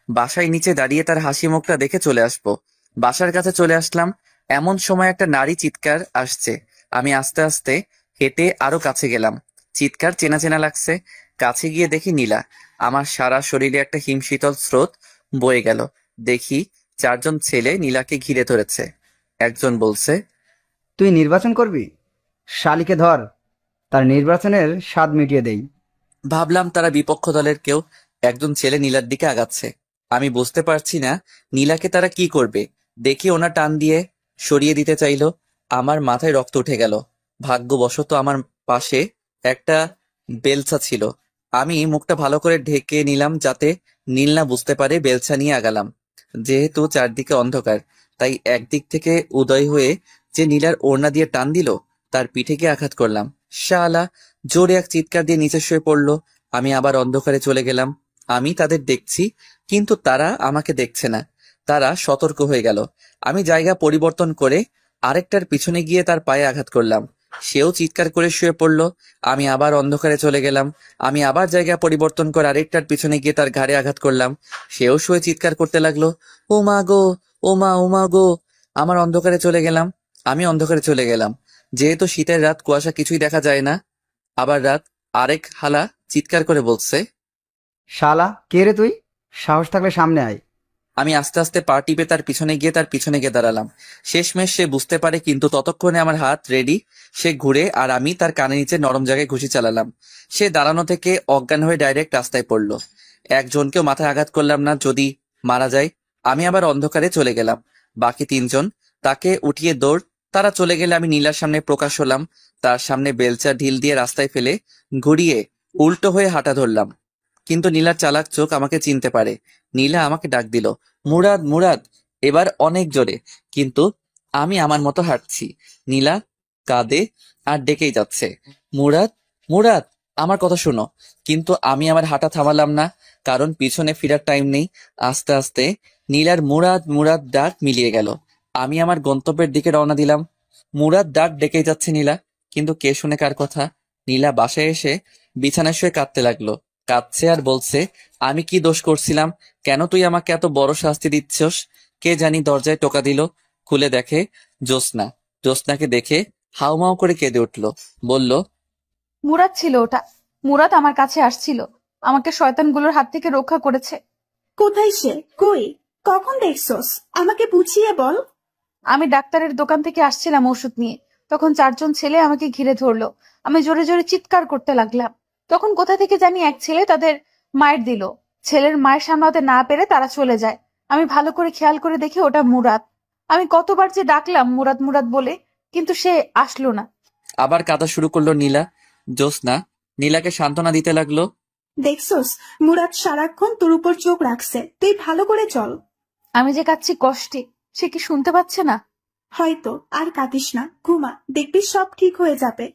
বাসায় নিচে দাঁড়িয়ে তার হাসি মুখটা দেখে চলে আসবো। বাসার কাছে চলে আসলাম, এমন সময় একটা নারী চিৎকার আসছে। আমি আস্তে আস্তে হেঁটে আরো কাছে গেলাম। চিৎকার চেনা চেনা লাগছে। কাছে গিয়ে দেখি নীলা। আমার সারা শরীরে একটা হিমশীতল স্রোত বয়ে গেল। দেখি 4জন ছেলে নীলাকে ঘিরে ধরেছে। একজন বলছে, তুই নির্বাচন করবি? শালিকে ধর, তার নির্বাচনের স্বাদ মিটিয়ে দেই। ভাবলাম তারা বিপক্ষ দলের কেউ। একজন ছেলে নীলার দিকে আগাচ্ছে। আমি বুঝতে পারছি না নীলাকে তারা কি করবে। দেখি ওনা টান দিয়ে সরিয়ে দিতে চাইলো। আমার মাথায় রক্ত উঠে গেল। ভাগ্যবশত আমার পাশে একটা বেলচা ছিল। আমি মুখটা ভালো করে ঢেকে নিলাম যাতে নীল না বুঝতে পারে। বেলচা নিয়ে আগালাম। যেহেতু চারদিকে অন্ধকার, তাই একদিক থেকে উদয় হয়ে যে নীলার ওড়না দিয়ে টান দিল, তার পিঠে গিয়ে আঘাত করলাম। শালা! জোরে এক চিৎকার দিয়ে নিচে শুয়ে পড়লো। আমি আবার অন্ধকারে চলে গেলাম। আমি তাদের দেখছি, কিন্তু তারা আমাকে দেখছে না। তারা সতর্ক হয়ে গেল। আমি জায়গা পরিবর্তন করে আরেকটার পিছনে গিয়ে তার পায়ে আঘাত করলাম। সেও চিৎকার করে শুয়ে পড়লো। আমি আবার অন্ধকারে চলে গেলাম। আমি আবার জায়গা পরিবর্তন করে আরেকটার পিছনে গিয়ে তার ঘাড়ে আঘাত করলাম। সেও শুয়ে চিৎকার করতে লাগলো, ও মা গো, ও মা, ও মা গো। আমার অন্ধকারে চলে গেলাম। আমি অন্ধকারে চলে গেলাম। যেহেতু শীতের রাত, কুয়াশা, কিছুই দেখা যায় না। আবার রাত। আরেক হালা চিৎকার করে বলছে, শালা কে রে তুই? সাহস থাকলে সামনে আয়। আমি আস্তে আস্তে পা টিপে তার পিছনে গিয়ে দাঁড়ালাম। শেষমেশ সে বুঝতে পারে, কিন্তু ততক্ষণে আমার হাত রেডি। সে ঘুরে আর আমি তার কানে নিচে নরম জায়গায় ঘুষি চালালাম। সে দাঁড়ানো থেকে অজ্ঞান হয়ে ডাইরেক্ট রাস্তায় পড়লো। একজনকেও মাথায় আঘাত করলাম না, যদি মারা যায়। আমি আবার অন্ধকারে চলে গেলাম। বাকি 3জন তাকে উঠিয়ে দৌড়। তারা চলে গেলে আমি নীলার সামনে প্রকাশ হলাম। তার সামনে বেলচা ঢিল দিয়ে রাস্তায় ফেলে ঘুরিয়ে উল্টো হয়ে হাঁটা ধরলাম। কিন্তু নীলার চালাক চোখ আমাকে চিনতে পারে। নীলা আমাকে ডাক দিল, মুরাদ, মুরাদ। এবার অনেক জোরে, কিন্তু আমি আমার মতো হাঁটছি। নীলা কাঁদে আর ডেকেই যাচ্ছে, মুরাদ, মুরাদ, আমার কথা শোনো। কিন্তু আমি আমার হাঁটা থামালাম না, কারণ পিছনে ফেরার টাইম নেই। আস্তে আস্তে নীলার মুরাদ, মুরাদ ডাক মিলিয়ে গেল। আমি আমার গন্তব্যের দিকে রওনা দিলাম। মুরাদ ডাক ডেকেই যাচ্ছে নীলা, কিন্তু কে শুনে কার কথা। নীলা বাসায় এসে বিছানায় শুয়ে কাঁদতে লাগলো। কাঁদছে আর বলছে, আমি কি দোষ করছিলাম? কেন তুই আমাকে এত বড় শাস্তি দিচ্ছস? কে জানি দরজায় টোকা দিল। খুলে দেখে জ্যোৎস্না। জ্যোৎস্নাকে দেখে হাউমাউ করে কেঁদে উঠলো। বলল, মুরাদ ছিল ওটা। মুরাদ আমার কাছে আসছিল, আমাকে শয়তানগুলোর হাত থেকে রক্ষা করেছে। কোথায় সে? কই? কখন দেখছস? আমাকে বুঝিয়ে বল। আমি ডাক্তারের দোকান থেকে আসছিলাম ওষুধ নিয়ে, তখন 4জন ছেলে আমাকে ঘিরে ধরলো। আমি জোরে জোরে চিৎকার করতে লাগলাম। তখন কোথা থেকে জানি এক ছেলে তাদের মায়ের দিল। ছেলের মায়ের সামলাতে না পেরে তারা চলে যায়। আমি ভালো করে খেয়াল করে দেখি ওটা মুরাদ। আমি কতবার যে ডাকলাম মুরাদ, মুরাদ বলে, কিন্তু সে আসলো না। আবার কাঁদা শুরু করলো নীলা। জ্যোৎস্না নীলাকে সান্ত্বনা দিতে লাগলো। দেখছস, মুরাদ সারাক্ষণ তোর উপর চোখ রাখছে, তুই ভালো করে চল। আমি যে কাঁদছি কষ্টে, সে কি শুনতে পাচ্ছে না? হয়তো। আর কাঁদিস না, ঘুমা, দেখবি সব ঠিক হয়ে যাবে।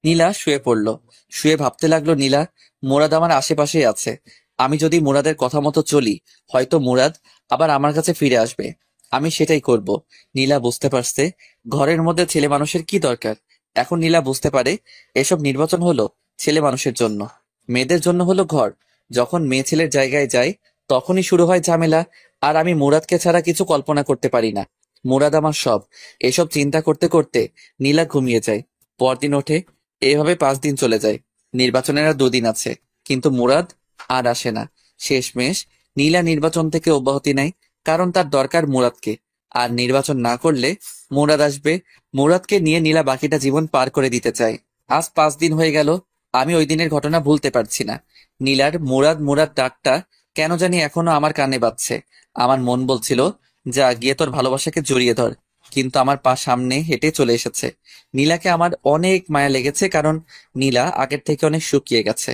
নীলা শুয়ে পড়লো। শুয়ে ভাবতে লাগলো, নীলা, মুরাদ আমার আশেপাশেই আছে। আমি যদি মুরাদের কথা মতো চলি, হয়তো মুরাদ আবার আমার কাছে ফিরে আসবে। আমি সেটাই করব। নীলা বুঝতে পারছে ঘরের মধ্যে ছেলে মানুষের কি দরকার। এখন নীলা বুঝতে পারে এসব নির্বাচন হলো ছেলে মানুষের জন্য, মেয়েদের জন্য হলো ঘর। যখন মেয়ে ছেলের জায়গায় যায়, তখনই শুরু হয় ঝামেলা। আর আমি মুরাদকে ছাড়া কিছু কল্পনা করতে পারি না। মুরাদ আমার সব। এসব চিন্তা করতে করতে নীলা ঘুমিয়ে যায়। পরদিন ওঠে। এভাবে 5 দিন চলে যায়। নির্বাচনের আর 2 দিন আছে, কিন্তু মুরাদ আর আসে না। শেষমেশ নীলা নির্বাচন থেকে অব্যাহতি নেয়, কারণ তার দরকার মুরাদকে। আর নির্বাচন না করলে মুরাদ আসবে। মুরাদকে নিয়ে নীলা বাকিটা জীবন পার করে দিতে চায়। আজ 5 দিন হয়ে গেল, আমি ওই দিনের ঘটনা ভুলতে পারছি না। নীলার মুরাদ, মুরাদ ডাকটা কেন জানি এখনো আমার কানে বাজছে। আমার মন বলছিল, যা গিয়ে তোর ভালোবাসাকে জড়িয়ে ধর, কিন্তু আমার পা সামনে হেঁটে চলে এসেছে। নীলাকে আমার অনেক মায়া লেগেছে, কারণ নীলা আগের থেকে অনেক শুকিয়ে গেছে।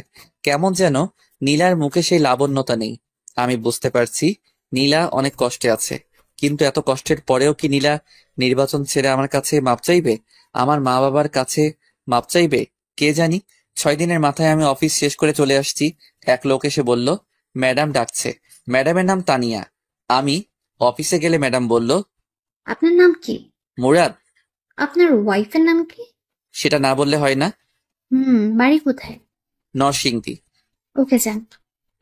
কেমন যেন নীলার মুখে সেই লাবণ্যতা নেই। আমি বুঝতে পারছি নীলা অনেক কষ্টে আছে, কিন্তু এত কষ্টের পরেও কি নীলা নির্বাচন ছেড়ে আমার কাছে মাপ চাইবে? আমার মা বাবার কাছে মাপ চাইবে? কে জানি। 6 দিনের মাথায় আমি অফিস শেষ করে চলে আসছি। এক লোক এসে বলল, ম্যাডাম ডাকছে। ম্যাডামের নাম তানিয়া। আমি অফিসে গেলে ম্যাডাম বলল, আপনার নাম কি? মুরাদ। আপনার ওয়াইফের নাম কি? সেটা না বললে হয় না? বাড়ি কোথায়? নরসিংদী। ওকে যান।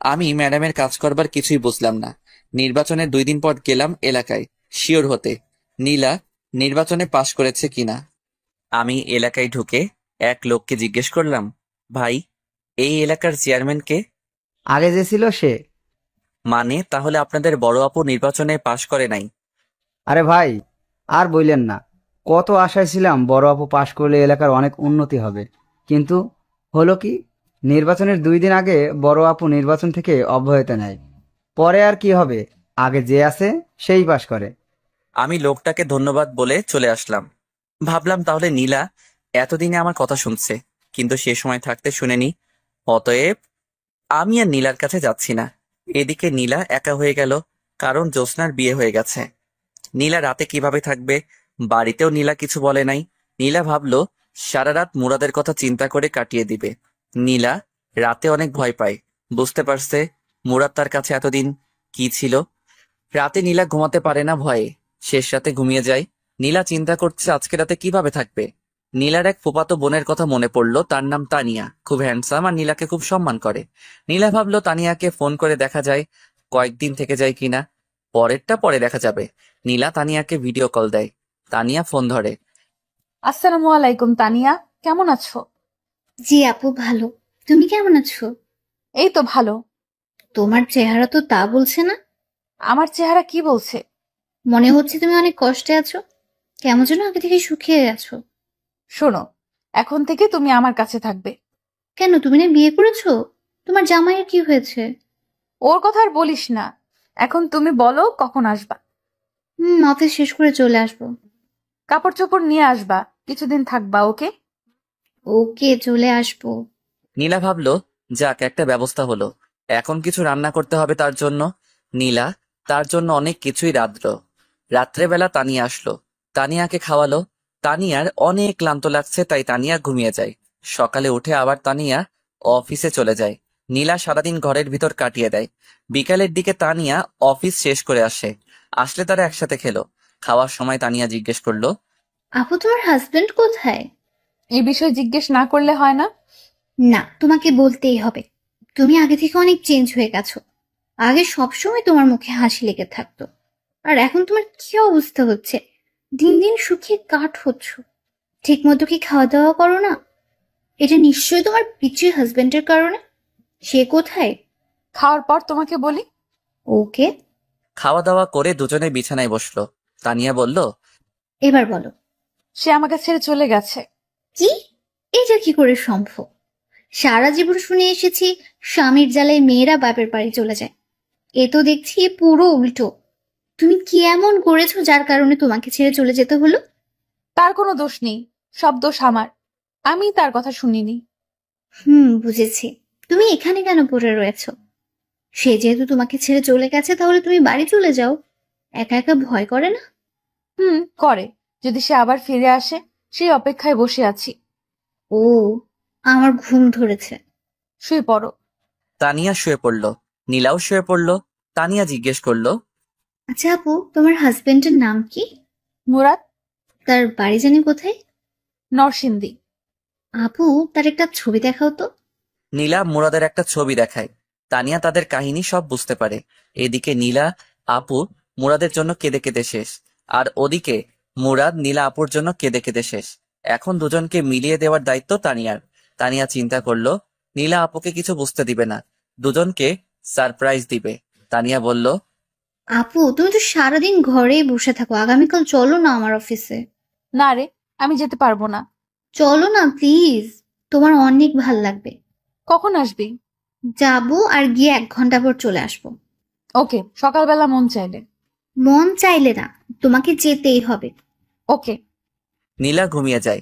আমি ম্যাডামের কাজ করবার কিছুই বুঝলাম না। নির্বাচনের 2 দিন পর গেলাম এলাকায় শিওর হতে নীলা নির্বাচনে পাশ করেছে কিনা। আমি এলাকায় ঢুকে এক লোককে জিজ্ঞেস করলাম, ভাই এই এলাকার চেয়ারম্যান কে? আগে যে ছিল সে। মানে তাহলে আপনাদের বড় আপু নির্বাচনে পাশ করে নাই? আরে ভাই, আর বললেন না, কত আশায় ছিলাম বড় আপু পাশ করলে এলাকার অনেক উন্নতি হবে, কিন্তু হলো কি, নির্বাচনের 2 দিন আগে বড় আপু নির্বাচন থেকে অব্যাহতি নেয়। পরে আর কি হবে, আগে যে আছে সেই পাশ করে। আমি লোকটাকে ধন্যবাদ বলে চলে আসলাম। ভাবলাম তাহলে নীলা এতদিনে আমার কথা শুনছে, কিন্তু সে সময় থাকতে শুনেনি। অতএব আমি আর নীলার কাছে যাচ্ছি না। এদিকে নীলা একা হয়ে গেল, কারণ জ্যোৎস্নার বিয়ে হয়ে গেছে। নীলা রাতে কিভাবে থাকবে? বাড়িতেও নীলা কিছু বলে নাই। নীলা ভাবলো সারা রাত মুরাদের কথা চিন্তা করে কাটিয়ে দিবে। নীলা রাতে অনেক ভয় পায়, বুঝতে পারছে মুরাদ তার কাছে এতদিন কি ছিল। রাতে নীলা ঘুমাতে পারে না ভয়ে, শেষ রাতে ঘুমিয়ে যায়। নীলা চিন্তা করছে আজকে রাতে কিভাবে থাকবে। নীলার এক ফুফাতো বোনের কথা মনে পড়লো, তার নাম তানিয়া, খুব হ্যান্ডসাম আর নীলাকে খুব সম্মান করে। নীলা ভাবলো তানিয়াকে ফোন করে দেখা যায় কয়েকদিন থেকে যায় কিনা। পরেরটা পরে দেখা যাবে। নীলা তানিয়াকে ভিডিও কল দেয়। তানিয়া ফোন ধরে। আসসালামু আলাইকুম তানিয়া, কেমন আছো? জি আপু, ভালো। তুমি কেমন আছো? এই তো ভালো। তোমার চেহারা তো তা বলছে না। আমার চেহারা কি বলছে? মনে হচ্ছে তুমি অনেক কষ্টে আছো, কেমন যেন আগে থেকে শুকিয়ে গেছো। শোনো, এখন থেকে তুমি আমার কাছে থাকবে। কেন, তুমি না বিয়ে করেছো? তোমার জামাইয়ের কি হয়েছে? ওর কথা আর বলিস না। এখন তুমি বলো কখন আসবা? অফিস শেষ করে চলে আসবো। কাপড় চোপড় নিয়ে আসবা, কিছুদিন থাকবা। ওকে? ওকে, চলে আসবো। নীলা ভাবলো যাক একটা ব্যবস্থা হলো, এখন কিছু রান্না করতে হবে তার জন্য। নীলা তার জন্য অনেক কিছুই রাঁধলো। রাত্রেবেলা তানিয়া আসলো, তানিয়াকে খাওয়ালো। তানিয়ার অনেক ক্লান্ত লাগছে, তাই তানিয়া ঘুমিয়ে যায়। সকালে উঠে আবার তানিয়া অফিসে চলে যায়। নীলা সারাদিন ঘরের ভিতর কাটিয়ে দেয়। বিকালের দিকে তানিয়া অফিস শেষ করে আসে। আসলে তারা একসাথে খেলো। খাওয়ার সময় তানিয়া জিজ্ঞেস করলো, আপু, তোমার হাজবেন্ড কোথায়? এই বিষয়ে জিজ্ঞেস না করলে হয় না? না, তোমাকে বলতেই হবে। তুমি আগে থেকে অনেক চেঞ্জ হয়ে গেছো। আগে সবসময় তোমার মুখে হাসি লেগে থাকতো, আর এখন তোমার কি অবস্থা হচ্ছে, দিন দিন শুকিয়ে কাঠ হচ্ছ। ঠিক মতো কি খাওয়া দাওয়া করো না? এটা নিশ্চয়ই তোমার পিচ্ছি হাজবেন্ডের কারণে। সে কোথায়? খাওয়ার পর তোমাকে বলি। ওকে, খাওয়া দাওয়া করে দুজনে বিছানায় বসলো। তানিয়া বলল, এবার বলো। সে আমাকে ছেড়ে চলে গেছে। কি? এটা কি করে সম্ভব? সারা জীবন শুনে এসেছি স্বামীর জ্বালায় মেয়েরা বাপের বাড়ি চলে যায়। এ তো দেখছি পুরো উল্টো। তুমি কি এমন করেছো যার কারণে তোমাকে ছেড়ে চলে যেতে হলো? তার কোনো দোষ নেই, সব দোষ আমার। আমি তার কথা শুনিনি। বুঝেছি। তুমি এখানে কেন পড়ে রয়েছো? সে যেহেতু তোমাকে ছেড়ে চলে গেছে, তাহলে তুমি বাড়ি চলে যাও। একা একা ভয় করে না? করে। যদি সে আবার ফিরে আসে, সেই অপেক্ষায় বসে আছি। ও, আমার ঘুম ধরেছে। শুয়ে পড়ো। তানিয়া শুয়ে পড়ল। নীলাও শুয়ে পড়ল। তানিয়া জিজ্ঞেস করলো, আচ্ছা আপু, তোমার হাজবেন্ডের নাম কি? মুরাদ। তার বাড়ি জানি কোথায়? নরসিংদী। আপু, তার একটা ছবি দেখাও তো। নীলা মুরাদের একটা ছবি দেখায়। তানিয়া তাদের কাহিনী সব বুঝতে পারে। এদিকে নীলা আপু মুরাদের জন্য কেঁদে কেঁদে শেষ, আর ওদিকে মুরাদ নীলা আপুর জন্য কেঁদে কেঁদে শেষ। এখন দুজনকে মিলিয়ে দেওয়ার দায়িত্ব তানিয়ার। তানিয়া চিন্তা করলো নীলা আপুকে কিছু বুঝতে দিবে না, দুজনকে সারপ্রাইজ দিবে। তানিয়া বলল, আপু, তুমি তো সারাদিন ঘরেই বসে থাকো, আগামীকাল চলো না আমার অফিসে। না রে, আমি যেতে পারবো না। চলো না প্লিজ, তোমার অনেক ভাল লাগবে। কখন আসবি? যাবো, আর গিয়ে 1 ঘন্টা পর চলে আসবো। ওকে, সকালবেলা মন চাইলে। মন চাইলে না, তোমাকে যেতেই হবে। ওকে। নীলা ঘুমিয়ে যায়।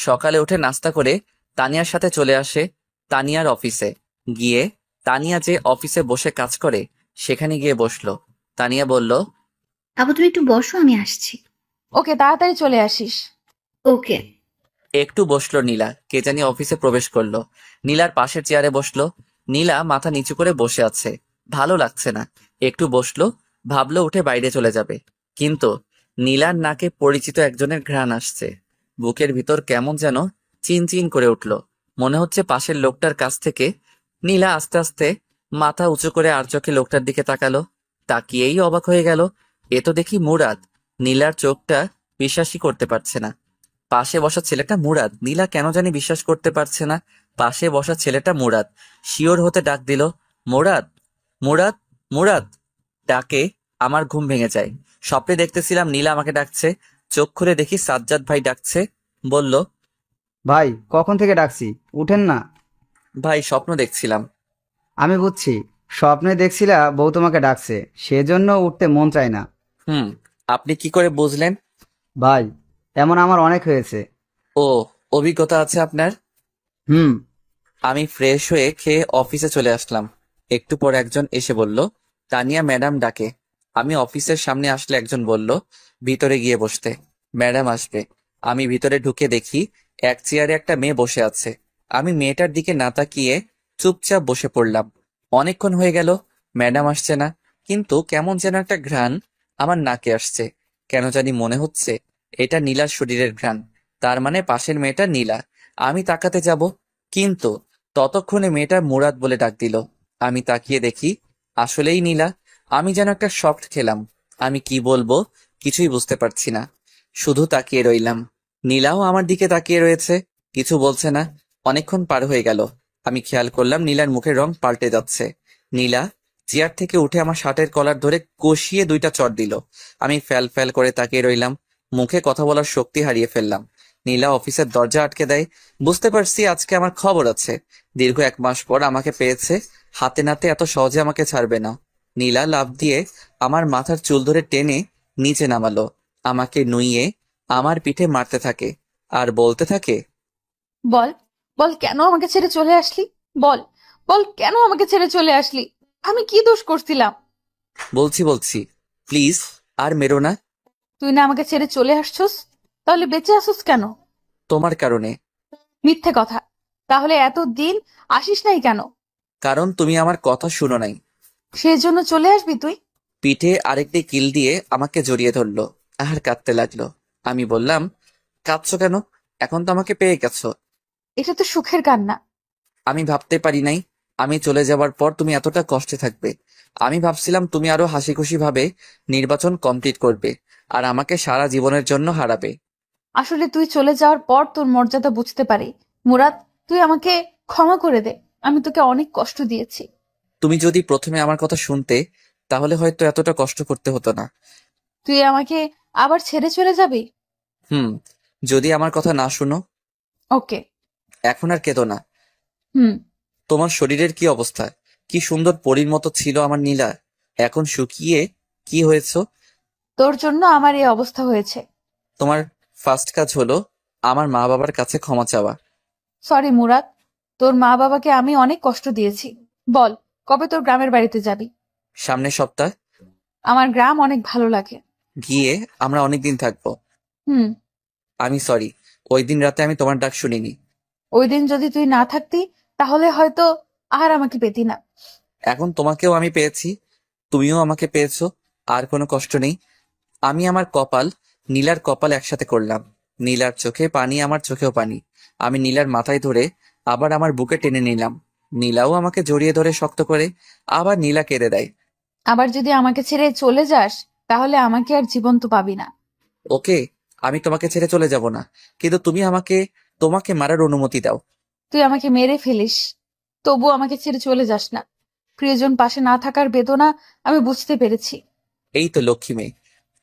সকালে উঠে নাস্তা করে তানিয়ার সাথে চলে আসে তানিয়ার অফিসে। গিয়ে তানিয়া যে অফিসে বসে কাজ করে সেখানে গিয়ে বসলো। তানিয়া বলল, আপু, তুমি একটু বসো, আমি আসছি। ওকে, তাড়াতাড়ি চলে আসিস। ওকে। একটু বসলো নীলা। কে জানি অফিসে প্রবেশ করলো। নীলার পাশের চেয়ারে বসলো। নীলা মাথা নিচু করে বসে আছে, ভালো লাগছে না। একটু বসলো, ভাবলো উঠে বাইরে চলে যাবে, কিন্তু নীলার নাকে পরিচিত একজনের ঘ্রাণ আসছে। বুকের ভিতর কেমন যেন চিনচিন করে উঠল। মনে হচ্ছে পাশের লোকটার কাছ থেকে। নীলা আস্তে আস্তে মাথা উঁচু করে আর চোখে লোকটার দিকে তাকালো। তাকিয়েই অবাক হয়ে গেল, এ তো দেখি মুরাদ। নীলার চোখটা বিশ্বাসই করতে পারছে না। পাশে বসা ছেলেটা মুরাদ। নীলা কেন জানি বিশ্বাস করতে পারছে না পাশে বসা ছেলেটা মুরাদ। শিওর হতে ডাক দিল, মুরাদ, মুরাদ, মুরাদ। ডাকে আমার ঘুম ভেঙে যায়। স্বপ্নে দেখতেছিলাম নীলা আমাকে ডাকছে। চোখ খুলে দেখি সাজ্জাদ ভাই ডাকছে। বলল, ভাই কখন থেকে ডাকছি, উঠেন না। ভাই স্বপ্ন দেখছিলাম। আমি বুঝছি, স্বপ্নে দেখছিলা বউ তোমাকে ডাকছে, সেজন্য উঠতে মন চায় না। হুম, আপনি কি করে বুঝলেন? ভাই এমন আমার অনেক হয়েছে। ও, অভিজ্ঞতা আছে আপনার? হুম। আমি ফ্রেশ হয়ে খেয়ে অফিসে চলে আসলাম। একটু পর একজন এসে বলল, তানিয়া ম্যাডাম ডাকে। আমি অফিসের সামনে আসলে একজন বলল, ভিতরে গিয়ে বসতে, ম্যাডাম আসবে। আমি ভিতরে ঢুকে দেখি এক চেয়ারে একটা মেয়ে বসে আছে। আমি মেয়েটার দিকে না তাকিয়ে চুপচাপ বসে পড়লাম। অনেকক্ষণ হয়ে গেল, ম্যাডাম আসছে না। কিন্তু কেমন যেন একটা ঘ্রাণ আমার নাকে আসছে। কেন জানি মনে হচ্ছে এটা নীলার শরীরের ঘ্রাণ। তার মানে পাশের মেয়েটা নীলা। আমি তাকাতে যাব, কিন্তু ততক্ষণে মেয়েটা মুরাদ বলে ডাক দিল। আমি তাকিয়ে দেখি আসলেই নীলা। আমি যেন একটা শক খেলাম। আমি কি বলবো কিছুই বুঝতে পারছি না, শুধু তাকিয়ে রইলাম। নীলাও আমার দিকে তাকিয়ে রয়েছে, কিছু বলছে না। অনেকক্ষণ পার হয়ে গেল। আমি খেয়াল করলাম নীলার মুখের রং পাল্টে যাচ্ছে। নীলা চেয়ার থেকে উঠে আমার শার্টের কলার ধরে কষিয়ে 2টা চড় দিল। আমি ফ্যাল ফ্যাল করে তাকিয়ে রইলাম, মুখে কথা বলার শক্তি হারিয়ে ফেললাম। নীলা অফিসের দরজা আটকে দেয়। বুঝতে পারছি আজকে আমার খবর আছে। দীর্ঘ 1 মাস পর আমাকে পেয়েছে, হাতে নাতে এত সহজে আমাকে ছাড়বে না। নীলা লাফ দিয়ে আমার মাথার চুল ধরে টেনে নিচে নামালো, আমাকে নুইয়ে আমার পিঠে মারতে থাকে আর বলতে থাকে, বল, বল কেন আমাকে ছেড়ে চলে আসলি? বল, বল কেন আমাকে ছেড়ে চলে আসলি? আমি কি দোষ করছিলাম? বলছি প্লিজ আর মেরো না। তুই না আমাকে ছেড়ে চলে আসছস, তাহলে বেঁচে আসছস কেন? তোমার কারণে। মিথ্যে কথা। তাহলে এতদিন আসিস নাই কেন? কারণ তুমি আমার কথা শুনো নাই। সেজন্য চলে আসবি তুই? পিঠে আরেকটি কিল দিয়ে আমাকে জড়িয়ে ধরলো আর কাঁদতে লাগলো। আমি বললাম, কাঁদছো কেন? এখন তো আমাকে পেয়ে গেছো। এটা তো সুখের কান্না। আমি ভাবতে পারি নাই আমি চলে যাবার পর তুমি এতটা কষ্টে থাকবে। আমি ভাবছিলাম তুমি আরো হাসি খুশি ভাবে নির্বাচন কমপ্লিট করবে আর আমাকে সারা জীবনের জন্য হারাবে। আসলে তুই চলে যাওয়ার পর তোর মর্যাদা বুঝতে পারি। মুরাদ, তুই আমাকে ক্ষমা করে দে। আমি তোকে অনেক কষ্ট দিয়েছি। তুমি যদি প্রথমে আমার কথা শুনতে, তাহলে হয়তো এতটা কষ্ট করতে হতো না। তুই আমাকে আবার ছেড়ে চলে যাবি? হুম, যদি আমার কথা না শুনো। ওকে। এখন আর কেঁদো না। হুম। তোমার শরীরের কি অবস্থা? কি সুন্দর পরীর মতো ছিল আমার নীলা, এখন শুকিয়ে কি হয়েছো? তোর জন্য আমার এই অবস্থা হয়েছে। তোমার ফার্স্ট কাজ হলো আমার মা বাবার কাছে ক্ষমা চাওয়া। সরি মুরাদ, তোর মা বাবাকে আমি অনেক কষ্ট দিয়েছি। বল, কবে তোর গ্রামের বাড়িতে যাবি? সামনের সপ্তাহ। আমার গ্রাম অনেক ভালো লাগে। গিয়ে আমরা অনেকদিন থাকবো। হুম। আমি সরি, ওই দিন রাতে আমি তোমার ডাক শুনিনি। ওই দিন যদি তুই না থাকতি তাহলে হয়তো আর আমাকে পেতি না। এখন তোমাকেও আমি পেয়েছি, তুমিও আমাকে পেয়েছো, আর কোনো কষ্ট নেই। আমি আমার কপাল, নীলার কপাল একসাথে করলাম। নীলার চোখে পানি, আমার চোখেও পানি। আমি নীলার মাথায় ধরে আবার আমার বুকে টেনে নিলাম। নীলাও আমাকে জড়িয়ে ধরে শক্ত করে। আবার নীলা কেঁদে দেয়। আবার যদি আমাকে ছেড়ে চলে যাস তাহলে আমাকে আর জীবন্ত পাবি না। ওকে, আমি তোমাকে ছেড়ে চলে যাব না, কিন্তু তুমি আমাকে তোমাকে মারার অনুমতি দাও। তুই আমাকে মেরে ফেলিস, তবু আমাকে ছেড়ে চলে যাস না। প্রিয়জন পাশে না থাকার বেদনা আমি বুঝতে পেরেছি। এই তো লক্ষ্মী মেয়ে।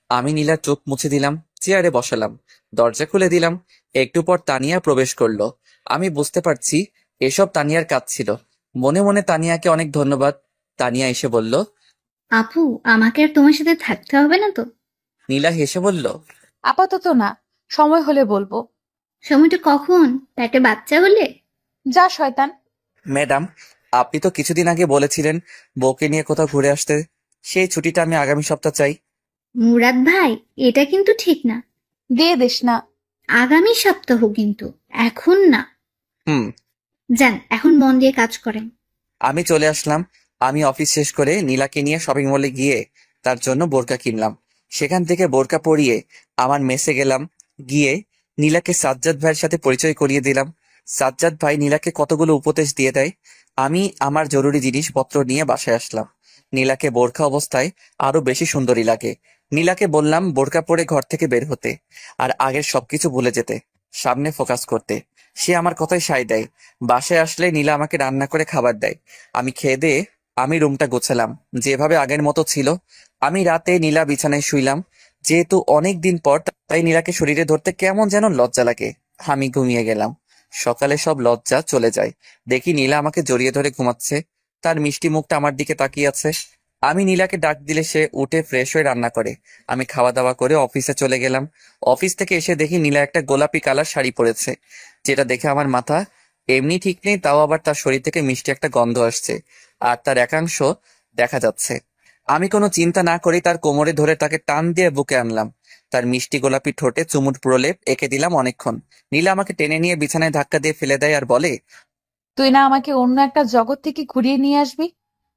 আমি নীলার চোখ মুছে দিলাম, চেয়ারে বসালাম, দরজা খুলে দিলাম। একটু পর তানিয়া প্রবেশ করলো। আমি বুঝতে পারছি এসব তানিয়ার কাজ ছিল। মনে মনে তানিয়াকে অনেক ধন্যবাদ। তানিয়া এসে বলল, আপু, আমাকে আর তোমার সাথে থাকতে হবে না তো? নীলা হেসে বলল, আপাতত না, সময় হলে বলবো। সময়টা কখন? পেটে বাচ্চা হলে? যা শয়তান। ম্যাডাম, আপনি তো কিছুদিন আগে বলেছিলেন বউকে নিয়ে কোথাও ঘুরে আসতে। সেই ছুটিটা আমি আগামী সপ্তাহ চাই। মুরাদ ভাই, এটা কিন্তু ঠিক না। দিয়ে দিস না। আগামী সপ্তাহ কিন্তু, এখন না। হুম। যান, এখন মন দিয়ে কাজ করেন। আমি চলে আসলাম। আমি অফিস শেষ করে নীলাকে নিয়ে শপিং মলে গিয়ে তার জন্য বোরকা কিনলাম। সেখান থেকে বোরকা পরিয়ে আমার মেসে গেলাম। গিয়ে নীলাকে সাজ্জাদ ভাইয়ের সাথে পরিচয় করিয়ে দিলাম। সাজ্জাদ ভাই নীলাকে কতগুলো উপদেশ দিয়ে দেয়। আমি আমার জরুরি জিনিসপত্র নিয়ে বাসায় আসলাম। নীলাকে বোরখা অবস্থায় আরো বেশি সুন্দরী লাগে। নীলাকে বললাম বোরকা পরে ঘর থেকে বের হতে, আর আগের সবকিছু ভুলে যেতে, সামনে ফোকাস করতে। সে আমার কথায় সায় দেয়। বাসায় আসলে নীলা আমাকে রান্না করে খাবার দেয়। আমি খেয়ে দিয়ে আমি রুমটা গোছালাম, যেভাবে আগের মতো ছিল। আমি রাতে নীলা বিছানায় শুইলাম। যেহেতু অনেক দিন পর, তাই নীলাকে শরীরে ধরতে কেমন যেন লজ্জা লাগে। আমি ঘুমিয়ে গেলাম। সকালে সব লজ্জা চলে যায়। দেখি নীলা আমাকে জড়িয়ে ধরে ঘুমাচ্ছে। তার মিষ্টি মুখটা আমার দিকে তাকিয়ে আছে। আমি নীলাকে ডাক দিলে সে উঠে ফ্রেশ হয়ে রান্না করে। আমি খাওয়া দাওয়া করে অফিসে চলে গেলাম। অফিস থেকে এসে দেখি নীলা একটা গোলাপি কালার শাড়ি পরেছে, যেটা দেখে আমার মাথা এমনি ঠিক নেই, তাও আবার তার শরীর থেকে মিষ্টি একটা গন্ধ আসছে, আর তার একাংশ দেখা যাচ্ছে। আমি কোনো চিন্তা না করেই তার কোমরে ধরে তাকে টান দিয়ে বুকে আনলাম। তার মিষ্টি গোলাপি ঠোঁটে চুমুট প্রলেপ এঁকে দিলাম অনেকক্ষণ। নীলা আমাকে টেনে নিয়ে বিছানায় ধাক্কা দিয়ে ফেলে দেয় আর বলে, তুই না আমাকে অন্য একটা জগৎ থেকে ঘুরিয়ে নিয়ে আসবি?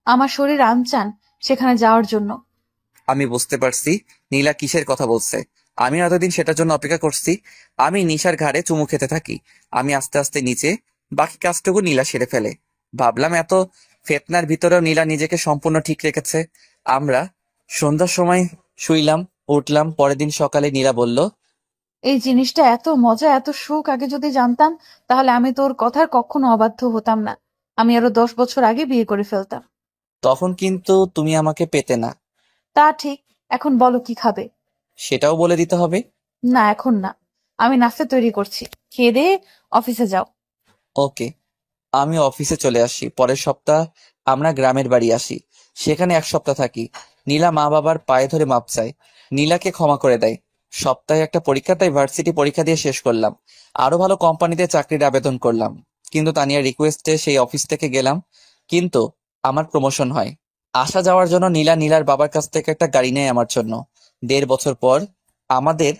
আমার শরীর আনচান সেখানে যাওয়ার জন্য। আমি বুঝতে পারছি নীলা কিসের কথা বলছে। আমি এতদিন সেটার জন্য অপেক্ষা করছি। আমি নিশার ঘাড়ে চুমু খেতে থাকি। আমি আস্তে আস্তে নিচে, বাকি কাজটুকু নীলা সেরে ফেলে। ভাবলাম এত ফেতনার ভিতরেও নীলা নিজেকে সম্পূর্ণ ঠিক রেখেছে। আমরা সন্ধ্যার সময় শুইলাম, উঠলাম। পরের দিন সকালে নীলা বলল, এই জিনিসটা এত মজা, এত সুখ আগে যদি জানতাম, তাহলে আমি তোর কথার কখনো অবাধ্য হতাম না। আমি আরো 10 বছর আগে বিয়ে করে ফেলতাম। তখন কিন্তু তুমি আমাকে পেতে না। তা ঠিক। এখন বলো কি খাবে? সেটাও বলে দিতে হবে। না, এখন না। আমি নাস্তা তৈরি করছি, খেয়ে দিয়ে অফিসে যাও। ওকে। আমি অফিসে চলে আসি। পরের সপ্তাহ আমরা গ্রামের বাড়ি আসি। সেখানে 1 সপ্তাহ থাকি। নীলা মা বাবার পায়ে ধরে মাপ চায়। নীলাকে ক্ষমা করে দেয়। সপ্তাহে একটা পরীক্ষা, তাই ভার্সিটি পরীক্ষা দিয়ে শেষ করলাম। আরো ভালো কোম্পানিতে চাকরির আবেদন করলাম। কিন্তু তানিয়ার রিকোয়েস্টে সেই অফিস থেকে গেলাম। কিন্তু আমার প্রমোশন হয়। আসা যাওয়ার জন্য নীলার বাবার কাছ থেকে একটা গাড়ি নেয় আমার জন্য। 1.5 বছর পর আমাদের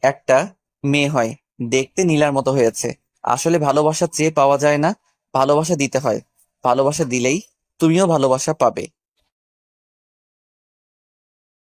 একটা মেয়ে হয়। দেখতে নীলার মতো হয়েছে। আসলে ভালোবাসা চেয়ে পাওয়া যায় না, ভালোবাসা দিতে হয়। ভালোবাসা দিলেই তুমিও ভালোবাসা পাবে।